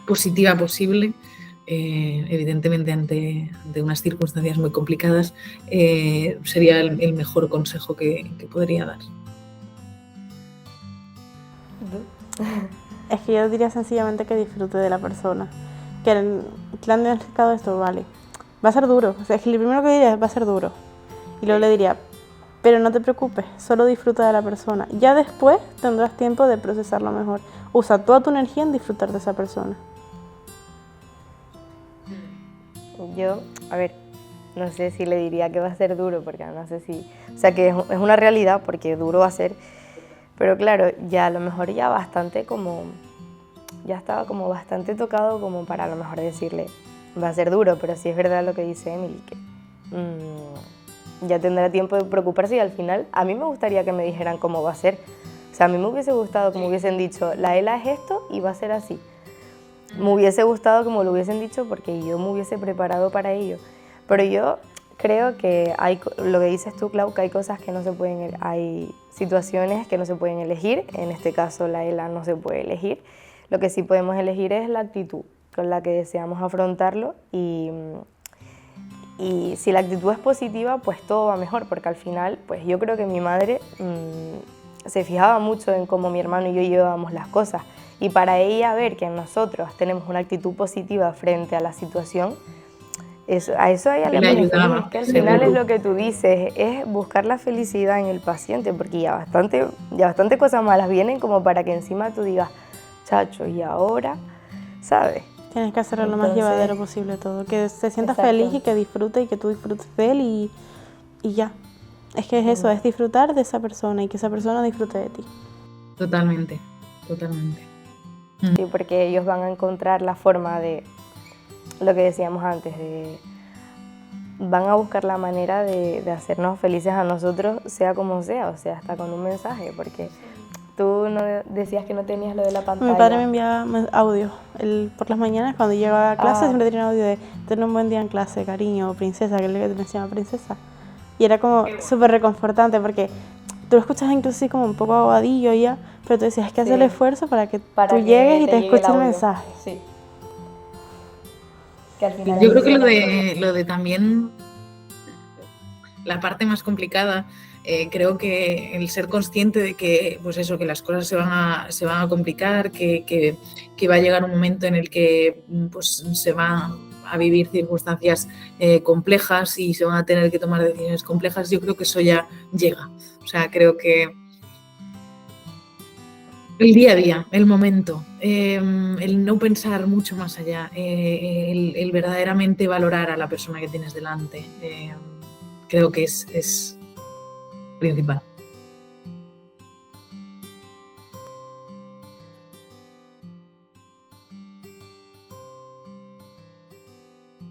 positiva posible, evidentemente ante unas circunstancias muy complicadas, sería el mejor consejo que podría dar. Es que yo diría sencillamente que disfrute de la persona. Que le han diagnosticado esto, vale. Va a ser duro. O sea, es que lo primero que diría es va a ser duro. Y luego le diría, pero no te preocupes, solo disfruta de la persona. Ya después tendrás tiempo de procesarlo mejor. Usa toda tu energía en disfrutar de esa persona. Yo, a ver, no sé si le diría que va a ser duro, porque no sé si... O sea, que es una realidad, porque duro va a ser. Pero claro, ya a lo mejor ya bastante como... Ya estaba como bastante tocado como para a lo mejor decirle, va a ser duro, pero sí es verdad lo que dice Emily, que ya tendrá tiempo de preocuparse y al final a mí me gustaría que me dijeran cómo va a ser. O sea, a mí me hubiese gustado que me hubiesen dicho, la ELA es esto y va a ser así. Me hubiese gustado que me lo hubiesen dicho porque yo me hubiese preparado para ello. Pero yo creo que hay, lo que dices tú, Clau, que hay cosas que no se pueden, hay situaciones que no se pueden elegir. En este caso, la ELA no se puede elegir. Lo que sí podemos elegir es la actitud con la que deseamos afrontarlo y si la actitud es positiva, pues todo va mejor, porque al final, pues yo creo que mi madre se fijaba mucho en cómo mi hermano y yo llevábamos las cosas y para ella ver que nosotros tenemos una actitud positiva frente a la situación, a eso a ella le pone feliz. Es que al final es lo que tú dices, es buscar la felicidad en el paciente, porque ya bastante cosas malas vienen como para que encima tú digas, chacho, y ahora, ¿sabes? Tienes que hacerlo lo más llevadero posible todo, que se sienta feliz y que disfrute y que tú disfrutes de él y ya. Es que es eso, es disfrutar de esa persona y que esa persona disfrute de ti. Totalmente, totalmente. Sí, porque ellos van a encontrar la forma de, lo que decíamos antes, van a buscar la manera de hacernos felices a nosotros, sea como sea, o sea, hasta con un mensaje, porque tú no decías que no tenías lo de la pantalla. Mi padre me enviaba audio por las mañanas cuando llegaba a clase, siempre tenía un audio de tener un buen día en clase, cariño, princesa, que es lo que te llama princesa. Y era como súper reconfortante porque tú lo escuchas incluso así como un poco aguadillo ya, pero tú decías, es que haces el esfuerzo para que tú llegues y te escuches el mensaje. Sí. Que al final yo creo que lo de también la parte más complicada, creo que el ser consciente de que, pues eso, que las cosas se van a complicar, que va a llegar un momento en el que pues, se van a vivir circunstancias complejas y se van a tener que tomar decisiones complejas, yo creo que eso ya llega. O sea, creo que el día a día, el momento, el no pensar mucho más allá, el verdaderamente valorar a la persona que tienes delante, creo que es principal.